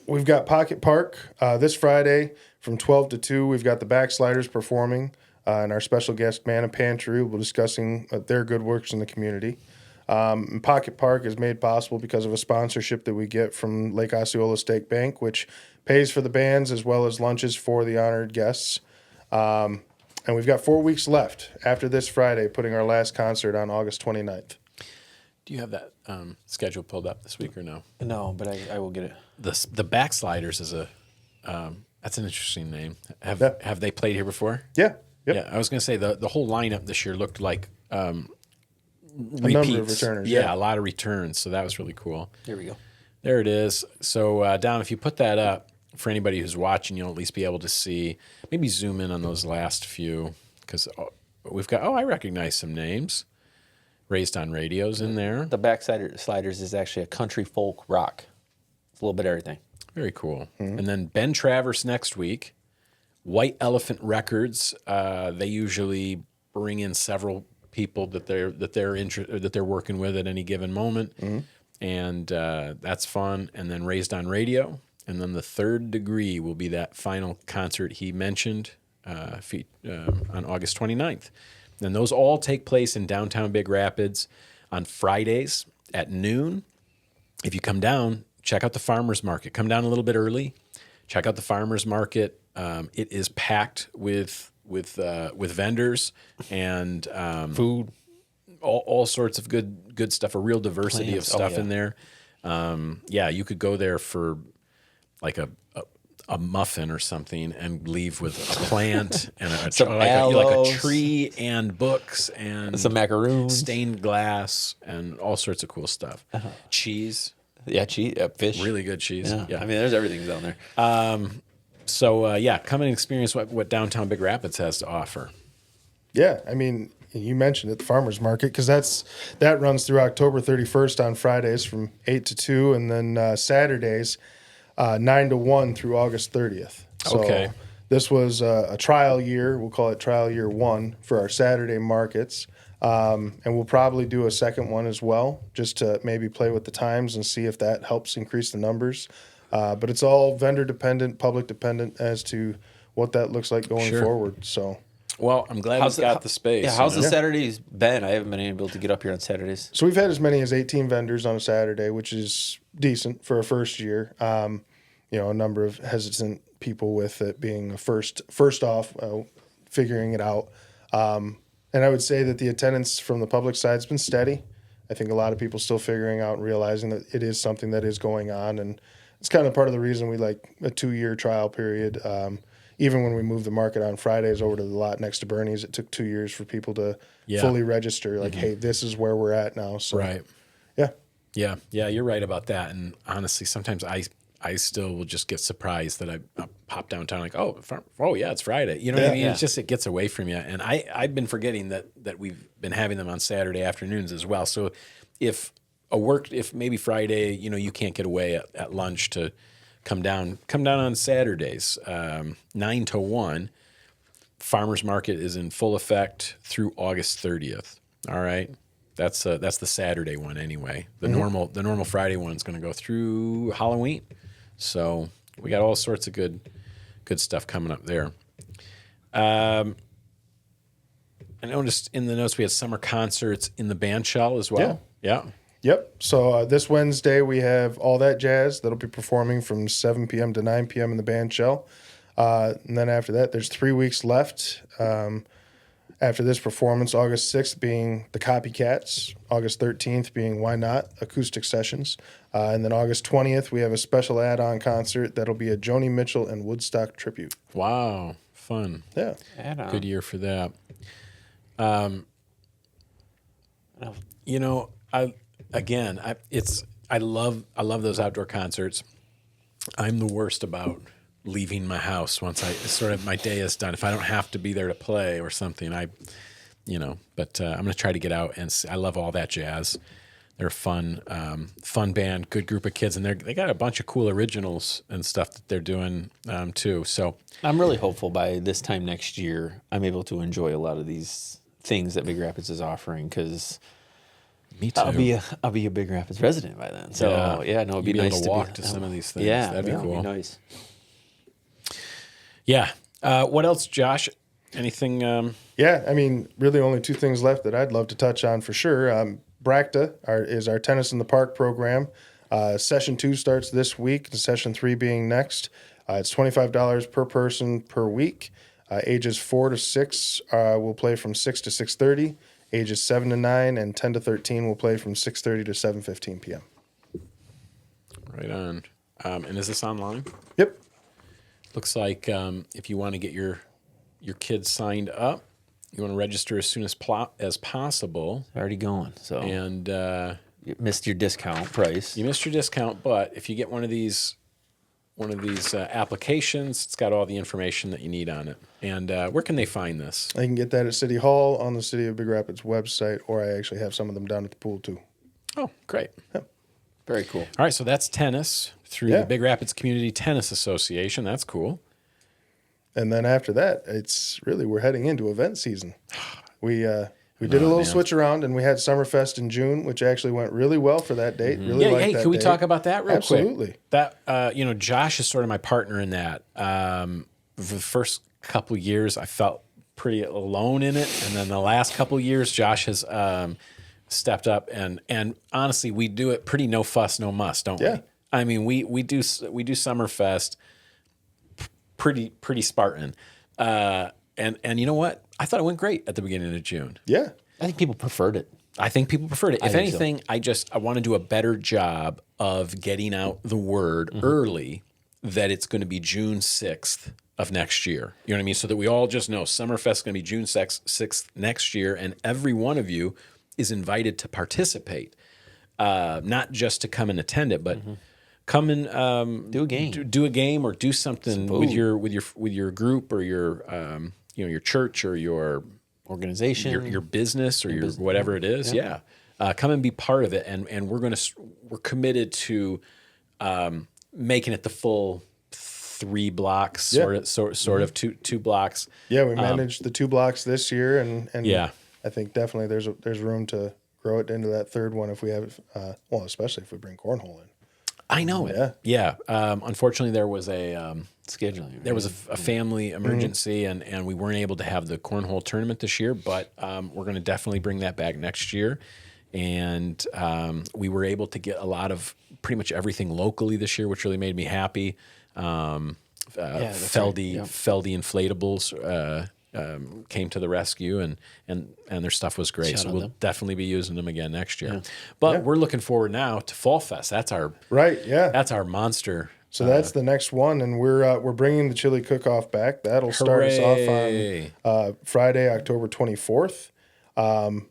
We've got Pocket Park this Friday from 12 to 2. We've got the Backsliders performing, and our special guest, Mana Pantry, will be discussing their good works in the community. And Pocket Park is made possible because of a sponsorship that we get from Lake Osceola State Bank, which pays for the bands as well as lunches for the honored guests. And we've got 4 weeks left after this Friday, putting our last concert on August 29th. Do you have that schedule pulled up this week or no? No, but I will get it. The Backsliders is that's an interesting name. Have they played here before? Yeah. Yep. Yeah, I was going to say the whole lineup this year looked like number repeats. of returners, Yeah, a lot of returns. So that was really cool. Here we go. There it is. So Dom, if you put that up for anybody who's watching, you'll at least be able to see. Maybe zoom in on those last few because we've got. Oh, I recognize some names. Raised on Radios in there. The Backsliders is actually a country folk rock. It's a little bit of everything. Very cool. And then Ben Travers next week. White Elephant Records. They usually bring in several people that they're working with at any given moment, and that's fun. And then Raised on Radio, and then the Third Degree will be that final concert he mentioned on August 29th. And those all take place in downtown Big Rapids on Fridays at noon. If you come down, check out the farmers market. Come down a little bit early. Check out the farmers market. It is packed with vendors and Food. all sorts of good stuff. A real diversity Plants. of stuff Oh, yeah. in there. You could go there for like a muffin or something and leave with a plant and Some like a aloes. tree and books and Some macaroons. stained glass and all sorts of cool stuff. Cheese, Yeah, cheese, fish. really good cheese. Yeah. Yeah. I mean, there's everything down there. So, come and experience what downtown Big Rapids has to offer. Yeah, I mean, you mentioned it, the farmers market, because that runs through October 31st on Fridays from 8 to 2, and then Saturdays 9 to 1 through August 30th. So Okay. this was a trial year. We'll call it trial year 1 for our Saturday markets. And we'll probably do a second one as well, just to maybe play with the times and see if that helps increase the numbers. But it's all vendor dependent, public dependent as to what that looks like going forward. So, well, I'm glad we've got the space. Yeah, how's the Saturdays been? I haven't been able to get up here on Saturdays. So we've had as many as 18 vendors on a Saturday, which is decent for a first year. A number of hesitant people with it being a first off, figuring it out. And I would say that the attendance from the public side has been steady. I think a lot of people still figuring out and realizing that it is something that is going on. And it's kind of part of the reason we like a 2-year trial period. Even when we moved the market on Fridays over to the lot next to Bernie's, it took 2 years for people to fully register. Like, hey, this is where we're at now. So, right. Yeah. Yeah, you're right about that. And honestly, sometimes I still will just get surprised that I pop downtown like, oh yeah, it's Friday. You know what I mean? Yeah. It's just, it gets away from you. And I've been forgetting that we've been having them on Saturday afternoons as well. So if maybe Friday, you can't get away at lunch to come down on Saturdays, 9 to 1. Farmers market is in full effect through August 30th. All right. That's the Saturday one anyway. The normal Friday one is going to go through Halloween. So we got all sorts of good stuff coming up there. I noticed in the notes we had summer concerts in the band shell as well. Yeah. Yep. So this Wednesday we have All That Jazz that'll be performing from 7 p.m. to 9 p.m. in the band shell. And then after that, there's 3 weeks left. After this performance, August 6th being the Copycats, August 13th being Why Not acoustic sessions, and then August 20th we have a special add-on concert that'll be a Joni Mitchell and Woodstock tribute. Wow, fun. Yeah, Add-on. Good year for that. I love those outdoor concerts. I'm the worst about leaving my house once my day is done. If I don't have to be there to play or something, but I'm going to try to get out and I love All That Jazz. They're a fun band, good group of kids, and they got a bunch of cool originals and stuff that they're doing too. So I'm really hopeful by this time next year I'm able to enjoy a lot of these things that Big Rapids is offering because me too. I'll be a Big Rapids resident by then. So it'd be nice to walk to some of these things. Yeah, that'd be cool. It'd be nice. Yeah. What else, Josh? Anything? Yeah, I mean, really only 2 things left that I'd love to touch on for sure. BRACTA is our Tennis in the Park program. Session 2 starts this week, and Session 3 being next. It's $25 per person per week. Ages 4 to 6 will play from 6 to 6:30. Ages 7 to 9 and 10 to 13 will play from 6:30 to 7:15 p.m. Right on. And is this online? Yep. Looks like if you want to get your kids signed up, you want to register as soon as possible. It's already going. So And you missed your discount price. you missed your discount, but if you get one of these applications, it's got all the information that you need on it. And where can they find this? I can get that at City Hall on the City of Big Rapids website, or I actually have some of them down at the pool too. Oh, great. Very cool. All right, so that's tennis through the Big Rapids Community Tennis Association. That's cool. And then after that, we're heading into event season. We did a little switch around, and we had Summerfest in June, which actually went really well for that date. Really liked that can we date. talk about that real quick? Absolutely. That Josh is sort of my partner in that. The first couple years, I felt pretty alone in it, and then the last couple years, Josh has stepped up, and honestly, we do it pretty no fuss, no muss, don't we? I mean, we do Summerfest pretty Spartan, and you know what? I thought it went great at the beginning of June. Yeah. I think people preferred it. If anything, I want to do a better job of getting out the word early that it's going to be June 6th of next year. You know what I mean? So that we all just know Summerfest is going to be June 6th next year, and every one of you is invited to participate, not just to come and attend it, but come and do a game, do a game, or do something with your group or your your church or your organization, your business or your whatever it is. Yeah. Come and be part of it, and we're committed to making it the full 3 blocks, sort of 2 blocks. Yeah, we managed the 2 blocks this year, and yeah, I think definitely there's room to grow it into that 3rd one if we have especially if we bring cornhole in. I know it. Yeah. Unfortunately, there was a scheduling. Right? There was a family emergency, and we weren't able to have the cornhole tournament this year. But we're going to definitely bring that back next year. And we were able to get a lot of pretty much everything locally this year, which really made me happy. Feldy Inflatables came to the rescue, and their stuff was great. So we'll definitely be using them again next year. Yeah. But we're looking forward now to Fall Fest. That's our That's our monster. So that's the next one, and we're bringing the chili cook-off back. That'll start us off on Friday, October 24th.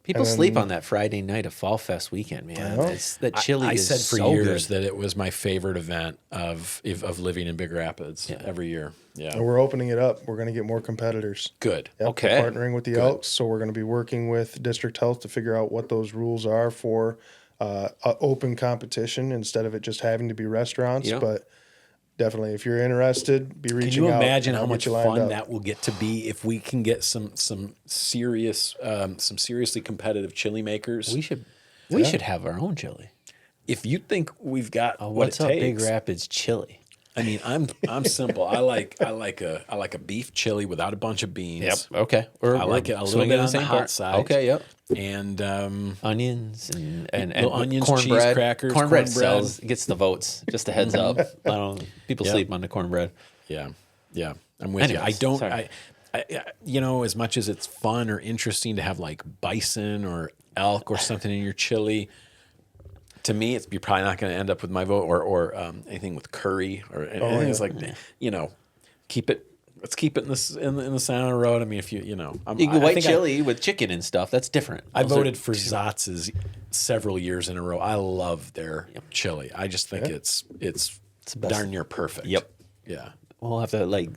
People sleep on that Friday night of Fall Fest weekend, man. That chili I is said for so years good. that it was my favorite event of living in Big Rapids every year. Yeah, and we're opening it up. We're going to get more competitors. Good. Yep, okay. We're partnering with the Elks, so we're going to be working with District Health to figure out what those rules are for open competition instead of it just having to be restaurants. Yep. But definitely, if you're interested, be reaching out. Can you imagine how much fun up. that will get to be if we can get some seriously competitive chili makers? We should have our own chili. If you think we've got what's up, Big Rapids chili? I mean, I'm simple. I like a beef chili without a bunch of beans. Yep. Okay. I like it a little bit on the hot side. Okay. Yep. And onions and onions, cornbread. cheese crackers. Cornbread gets the votes. Just a heads up. People sleep on the cornbread. Yeah. I'm with you. I don't. Sorry. I as much as it's fun or interesting to have like bison or elk or something in your chili. To me, you're probably not going to end up with my vote or anything with curry or anything. It's like, keep it. Let's keep it in the center of the road. I mean, if you know, you can white chili with chicken and stuff. That's different. I voted for Zatz's several years in a row. I love their chili. I just think it's darn near perfect. Yep. Yeah. We'll have to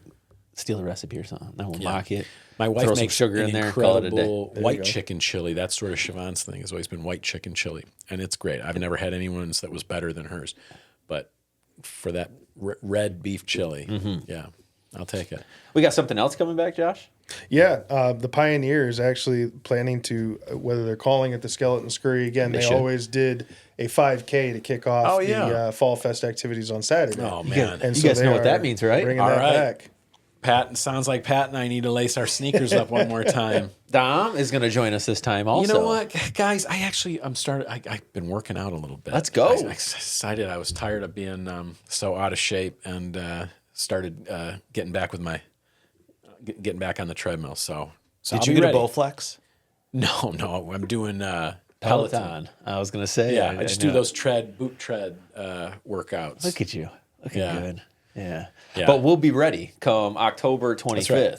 steal the recipe or something. Then we'll mock it. My wife makes sugar in there. Incredible white chicken chili. That's sort of Siobhan's thing. Has always been white chicken chili, and it's great. I've never had anyone's that was better than hers, but for that red beef chili, I'll take it. We got something else coming back, Josh? Yeah, the Pioneer is actually planning to, whether they're calling it the Skeleton Scurry again, they always did a 5K to kick off the Fall Fest activities on Saturday. Oh, man. And you guys know what that means, right? Bringing that back. Pat, sounds like Pat and I need to lace our sneakers up one more time. Dom is going to join us this time also. You know what, guys? I've been working out a little bit. Let's go. I decided I was tired of being so out of shape and started getting back on the treadmill. So did you get a Bowflex? No, I'm doing Peloton. I was going to say. Yeah, I just do those boot tread workouts. Look at you. Looking good. Yeah. But we'll be ready come October 25th. Right.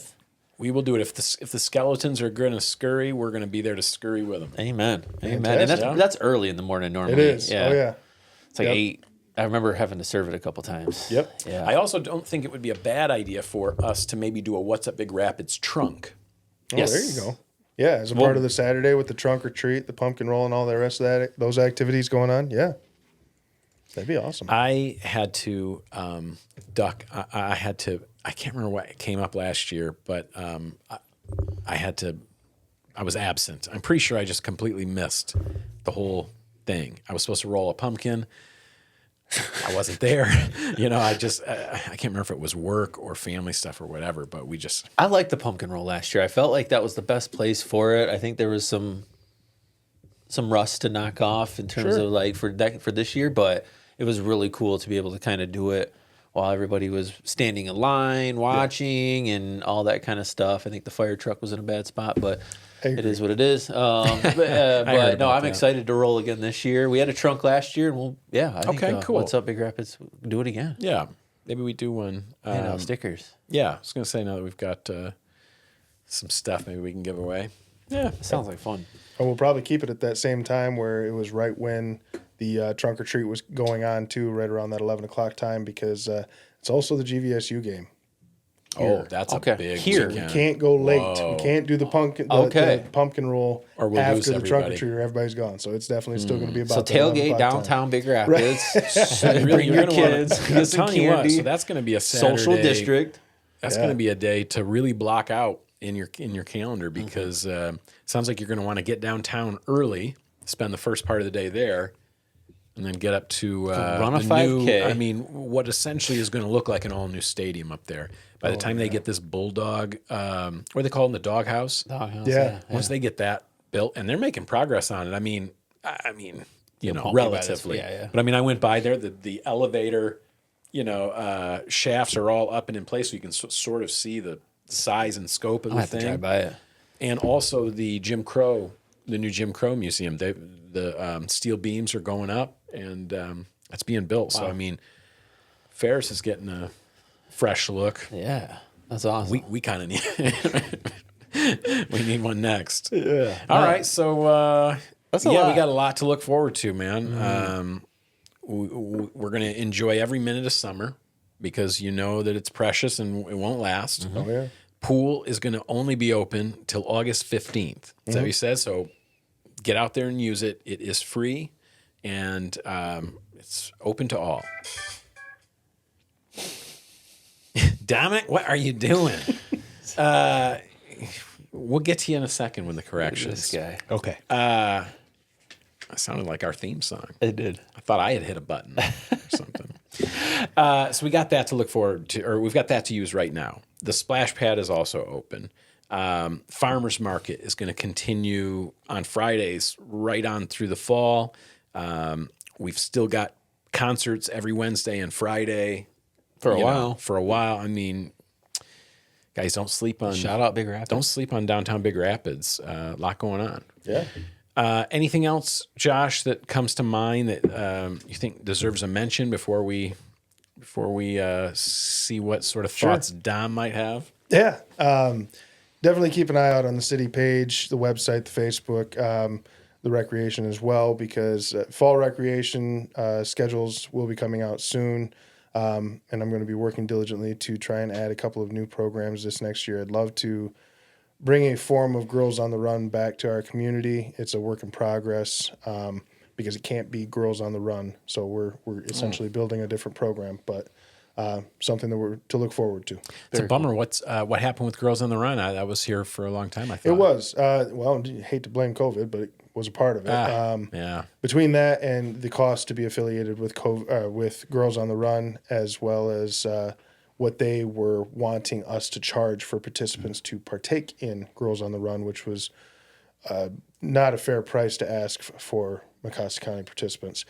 We will do it. If the skeletons are going to scurry, we're going to be there to scurry with them. Amen. And that's early in the morning normally. It is. Yeah. Oh, yeah. It's like 8. I remember having to serve it a couple times. Yep. Yeah. I also don't think it would be a bad idea for us to maybe do a What's Up Big Rapids trunk. Oh, there you go. Yeah, as a part of the Saturday with the trunk or treat, the pumpkin roll, and all the rest of those activities going on. Yeah. That'd be awesome. I had to duck. I can't remember what came up last year, but I was absent. I'm pretty sure I just completely missed the whole thing. I was supposed to roll a pumpkin. I wasn't there. I can't remember if it was work or family stuff or whatever, but I liked the pumpkin roll last year. I felt like that was the best place for it. I think there was some rust to knock off in terms of for this year, but it was really cool to be able to kind of do it while everybody was standing in line, watching, and all that kind of stuff. I think the fire truck was in a bad spot, but it is what it is. But no, I'm excited to roll again this year. We had a trunk last year, and I think, cool. What's Up Big Rapids? Do it again. Yeah, maybe we do one. Stickers. Yeah, I was going to say, now that we've got some stuff, maybe we can give away. Yeah, sounds like fun. And we'll probably keep it at that same time where it was right when the trunk or treat was going on too, right around that 11 o'clock time, because it's also the GVSU game. Oh, that's Okay. a big Here. weekend. We can't go late. Whoa. We can't do the pumpkin roll Or we'll lose after the trunk or everybody. treat, or everybody's gone. So it's definitely still going to be So about the 11 tailgate o'clock time. downtown Big Rapids. Really, Bring your kids. I'm Get some telling you what, candy. so that's going to be a Saturday. Social district. That's going to be a day to really block out in your calendar, because it sounds like you're going to want to get downtown early, spend the first part of the day there, and then get up to Run a the 5K. new, I mean, what essentially is going to look like an all-new stadium up there. By the time they get this Bulldog, what do they call it, the doghouse? Yeah. Once they get that built, and they're making progress on it. I mean, you know, pump you by this. relatively. Yeah. But I mean, I went by there. The elevator, shafts are all up and in place, so you can sort of see the size and scope of I the have to thing. drive by it. And also the new Jim Crow Museum. The steel beams are going up, and it's being built. So I mean, Ferris is getting a fresh look. Yeah. That's awesome. We kind of need we need one next. Yeah. All right. So That's a we lot. got a lot to look forward to, man. We're going to enjoy every minute of summer, because you know that it's precious and it won't last. Oh, yeah. Pool is going to only be open till August 15th. Is that what you said? So get out there and use it. It is free, and it's open to all. Damn it, what are you doing? We'll get to you in a second with the corrections. This guy. Okay. That sounded like our theme song. It did. I thought I had hit a button or something. So we got that to look forward to, or we've got that to use right now. The splash pad is also open. Farmers market is going to continue on Fridays right on through the fall. We've still got concerts every Wednesday and Friday. For a while. For a while. I mean, guys, don't sleep on... Shout out Big Rapids. Don't sleep on downtown Big Rapids. A lot going on. Yeah. Anything else, Josh, that comes to mind that you think deserves a mention before we see what sort of thoughts Dom might have? Yeah. Definitely keep an eye out on the city page, the website, the Facebook, the recreation as well, because fall recreation schedules will be coming out soon. And I'm going to be working diligently to try and add a couple of new programs this next year. I'd love to bring a form of Girls on the Run back to our community. It's a work in progress, because it can't be Girls on the Run. So we're essentially building a different program, but something that we're to look forward to. It's a bummer. What happened with Girls on the Run? I was here for a long time, I thought. It was. Well, I hate to blame COVID, but it was a part of it. Yeah. Between that and the cost to be affiliated with with Girls on the Run, as well as what they were wanting us to charge for participants to partake in Girls on the Run, which was not a fair price to ask for Mecosta County participants.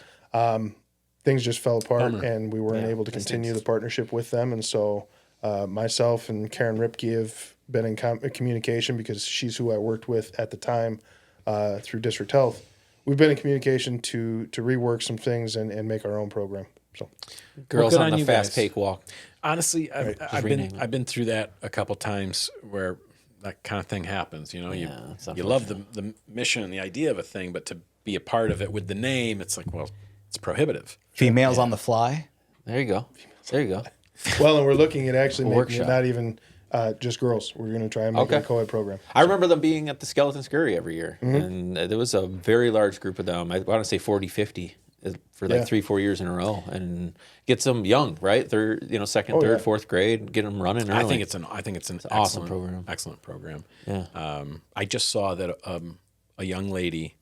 Things just fell apart, and we weren't able to continue the partnership with them. And so myself and Karen Ripke have been in communication, because she's who I worked with at the time through District Health. We've been in communication to rework some things and make our own program. So, Girls good on on the you fast guys. cake walk. Honestly, I've rename it. been through that a couple times where that kind of thing happens. You know, it's you love the mission and the idea of a thing, but to be a part of it with the name, it's like, well, it's prohibitive. Females on the fly. There you go. There you go. well, and we're looking at actually making workshop. it not even just girls. We're going to try and make it a co-ed program. I remember them being at the Skeleton Scurry every year, and there was a very large group of them. I want to say 40, 50 for like 3-4 years in a row, and gets them young, right? Third, second, third, fourth grade, get them running early. I think it's an awesome excellent program. Excellent program. Yeah. I just saw that a young lady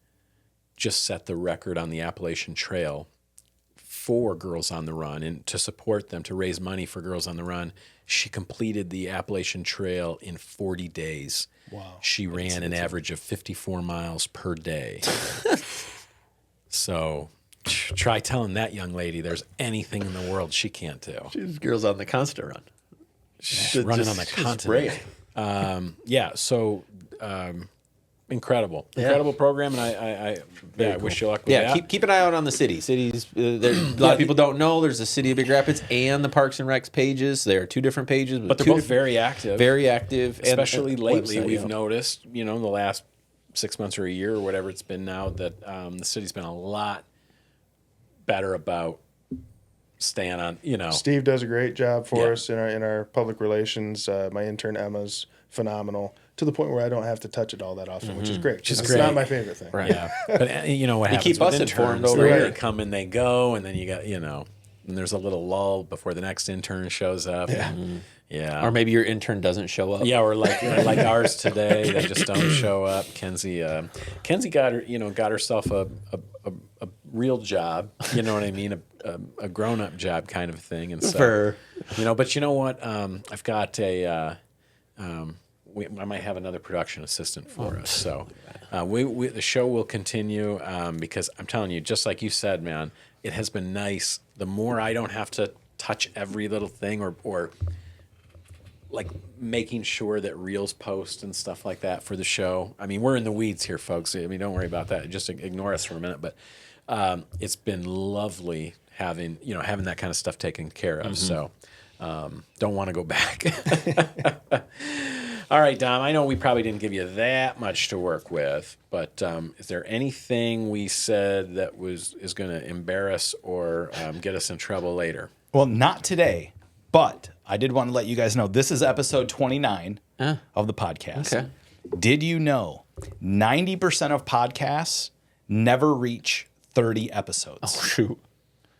just set the record on the Appalachian Trail for Girls on the Run, and to support them, to raise money for Girls on the Run, she completed the Appalachian Trail in 40 days. Wow. She ran an average of 54 miles per day. So try telling that young lady there's anything in the world she can't do. She's Girls on the Constant Run. She's running on the continent. Incredible program, and I wish you luck with that. Yeah, keep an eye out on the city. Cities, a lot of people don't know there's the City of Big Rapids and the Parks and Recs pages. There are two different pages, But they're both very active. very active. Especially and lately, website, we've noticed, in the last 6 months or a year or whatever it's been now, that the city's been a lot better about staying on, Steve does a great job for us in our public relations. My intern Emma's phenomenal, to the point where I don't have to touch it all that often, which is great. It's not my favorite thing. Right. Yeah. But you know what happens keep with us informed interns, over they here. come and they go, and then you got, and there's a little lull before the next intern shows up. Yeah. Yeah. Or maybe your intern doesn't show up. Yeah, or like ours today, they just don't show up. Kenzie got her, got herself a real job. You know what I mean? A grown up job kind of thing. And so, but you know what? I've got I might have another production assistant for us. So, the show will continue because I'm telling you, just like you said, man, it has been nice. The more I don't have to touch every little thing or like making sure that reels post and stuff like that for the show. I mean, we're in the weeds here, folks. I mean, don't worry about that. Just ignore us for a minute. But it's been lovely having that kind of stuff taken care of. So don't want to go back. All right, Dom, I know we probably didn't give you that much to work with, but is there anything we said that is going to embarrass or get us in trouble later? Well, not today, but I did want to let you guys know this is episode 29 of the podcast. Okay. Did you know 90% of podcasts never reach 30 episodes? Oh, shoot.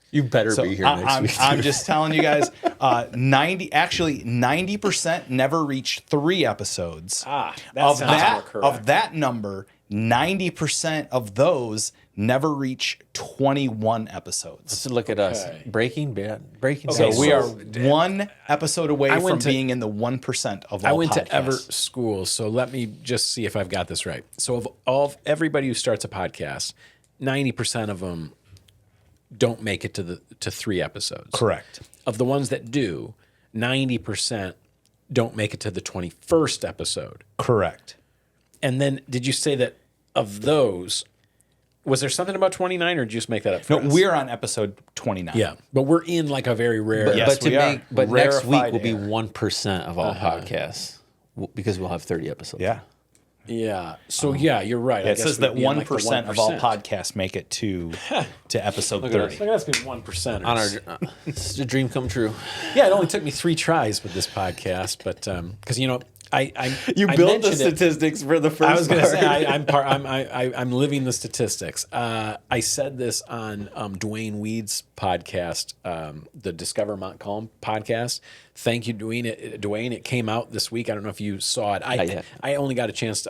You better be here next week. I'm just telling you guys, 90% never reach 3 episodes. Of that number, 90% of those never reach 21 episodes. Let's look at us. Breaking Bad. So we are one episode away from being in the 1% of all podcasts. I went to Everett School, so let me just see if I've got this right. So of everybody who starts a podcast, 90% of them don't make it to 3 episodes. Correct. Of the ones that do, 90% don't make it to the 21st episode. Correct. And then did you say that of those, was there something about 29 or did you just make that up for us? No, we're on episode 29. Yeah, but we're in like a very rare... But next week will be error. 1% of all podcasts because we'll have 30 episodes. Yeah. Yeah. So you're right. It says that 1% of all podcasts make it to episode 30. Look at us being 1%. On our, it's a dream come true. Yeah, it only took me 3 tries with this podcast, but because I built the mentioned statistics for the first. I was going to say I'm living the statistics. I said this on Dwayne Weed's podcast, the Discover Montcalm podcast. Thank you, Dwayne. It came out this week. I don't know if you saw it. I finally got a chance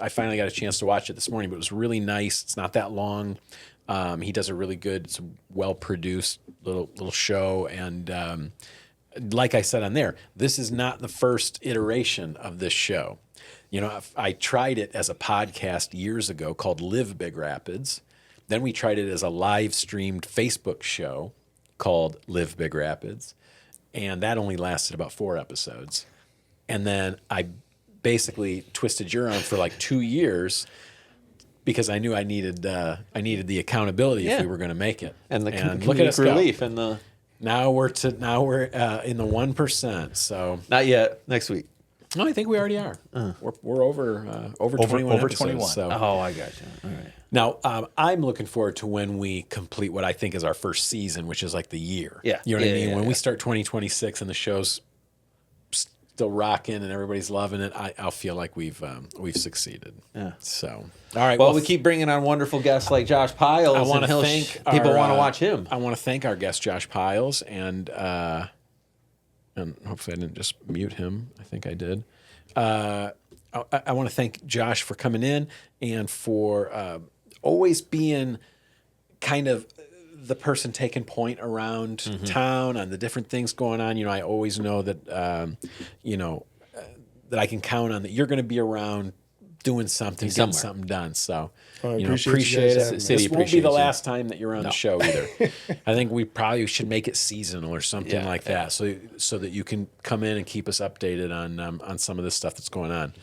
to watch it this morning, but it was really nice. It's not that long. He does a really good, it's a well produced little show, and like I said on there, this is not the first iteration of this show. I tried it as a podcast years ago called Live Big Rapids. Then we tried it as a live streamed Facebook show called Live Big Rapids. And that only lasted about 4 episodes. And then I basically twisted your arm for like 2 years because I knew I needed the accountability if we were going to make it. And the look at us relief go. and the... Now we're in the 1%. So not yet. Next week. No, I think we already are. We're over 21 over episodes. 21. So. Oh, I got you. All right. Now I'm looking forward to when we complete what I think is our first season, which is like the year. Yeah. You know what I mean? Yeah, when we start 2026 and the show's still rocking and everybody's loving it, I'll feel like we've succeeded. Yeah. So all right. Well, we keep bringing on wonderful guests like Josh Pyles. I want to thank people want to watch him. I want to thank our guest Josh Pyles and hopefully I didn't just mute him. I think I did. I want to thank Josh for coming in and for always being kind of the person taking point around town on the different things going on. I always know that, that I can count on that you're going to be around doing something, getting something done. So, appreciate it. This won't be the last time that you're on the show either. I think we probably should make it seasonal or something like that, so that you can come in and keep us updated on some of this stuff that's going on.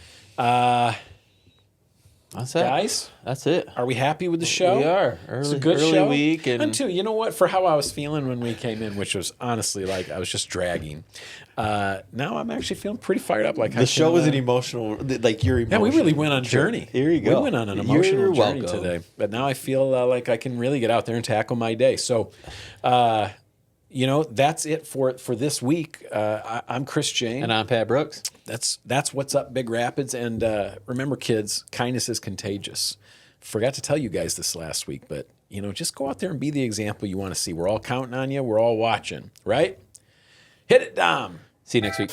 That's it. Guys, that's it. are we happy with the show? We are. It's a good early show. week. And too, you know what? For how I was feeling when we came in, which was honestly like I was just dragging. Now I'm actually feeling pretty fired up. Like the show was an emotional, like your emotional. Yeah, we really went on a journey. Here you go. We went on an emotional You're journey welcome. today. But now I feel like I can really get out there and tackle my day. So, you know, that's it for this week. I'm Chris Jane. And I'm Pat Brooks. That's what's up, Big Rapids. And remember, kids, kindness is contagious. Forgot to tell you guys this last week, but, you know, just go out there and be the example you want to see. We're all counting on you. We're all watching, right? Hit it, Dom. See you next week.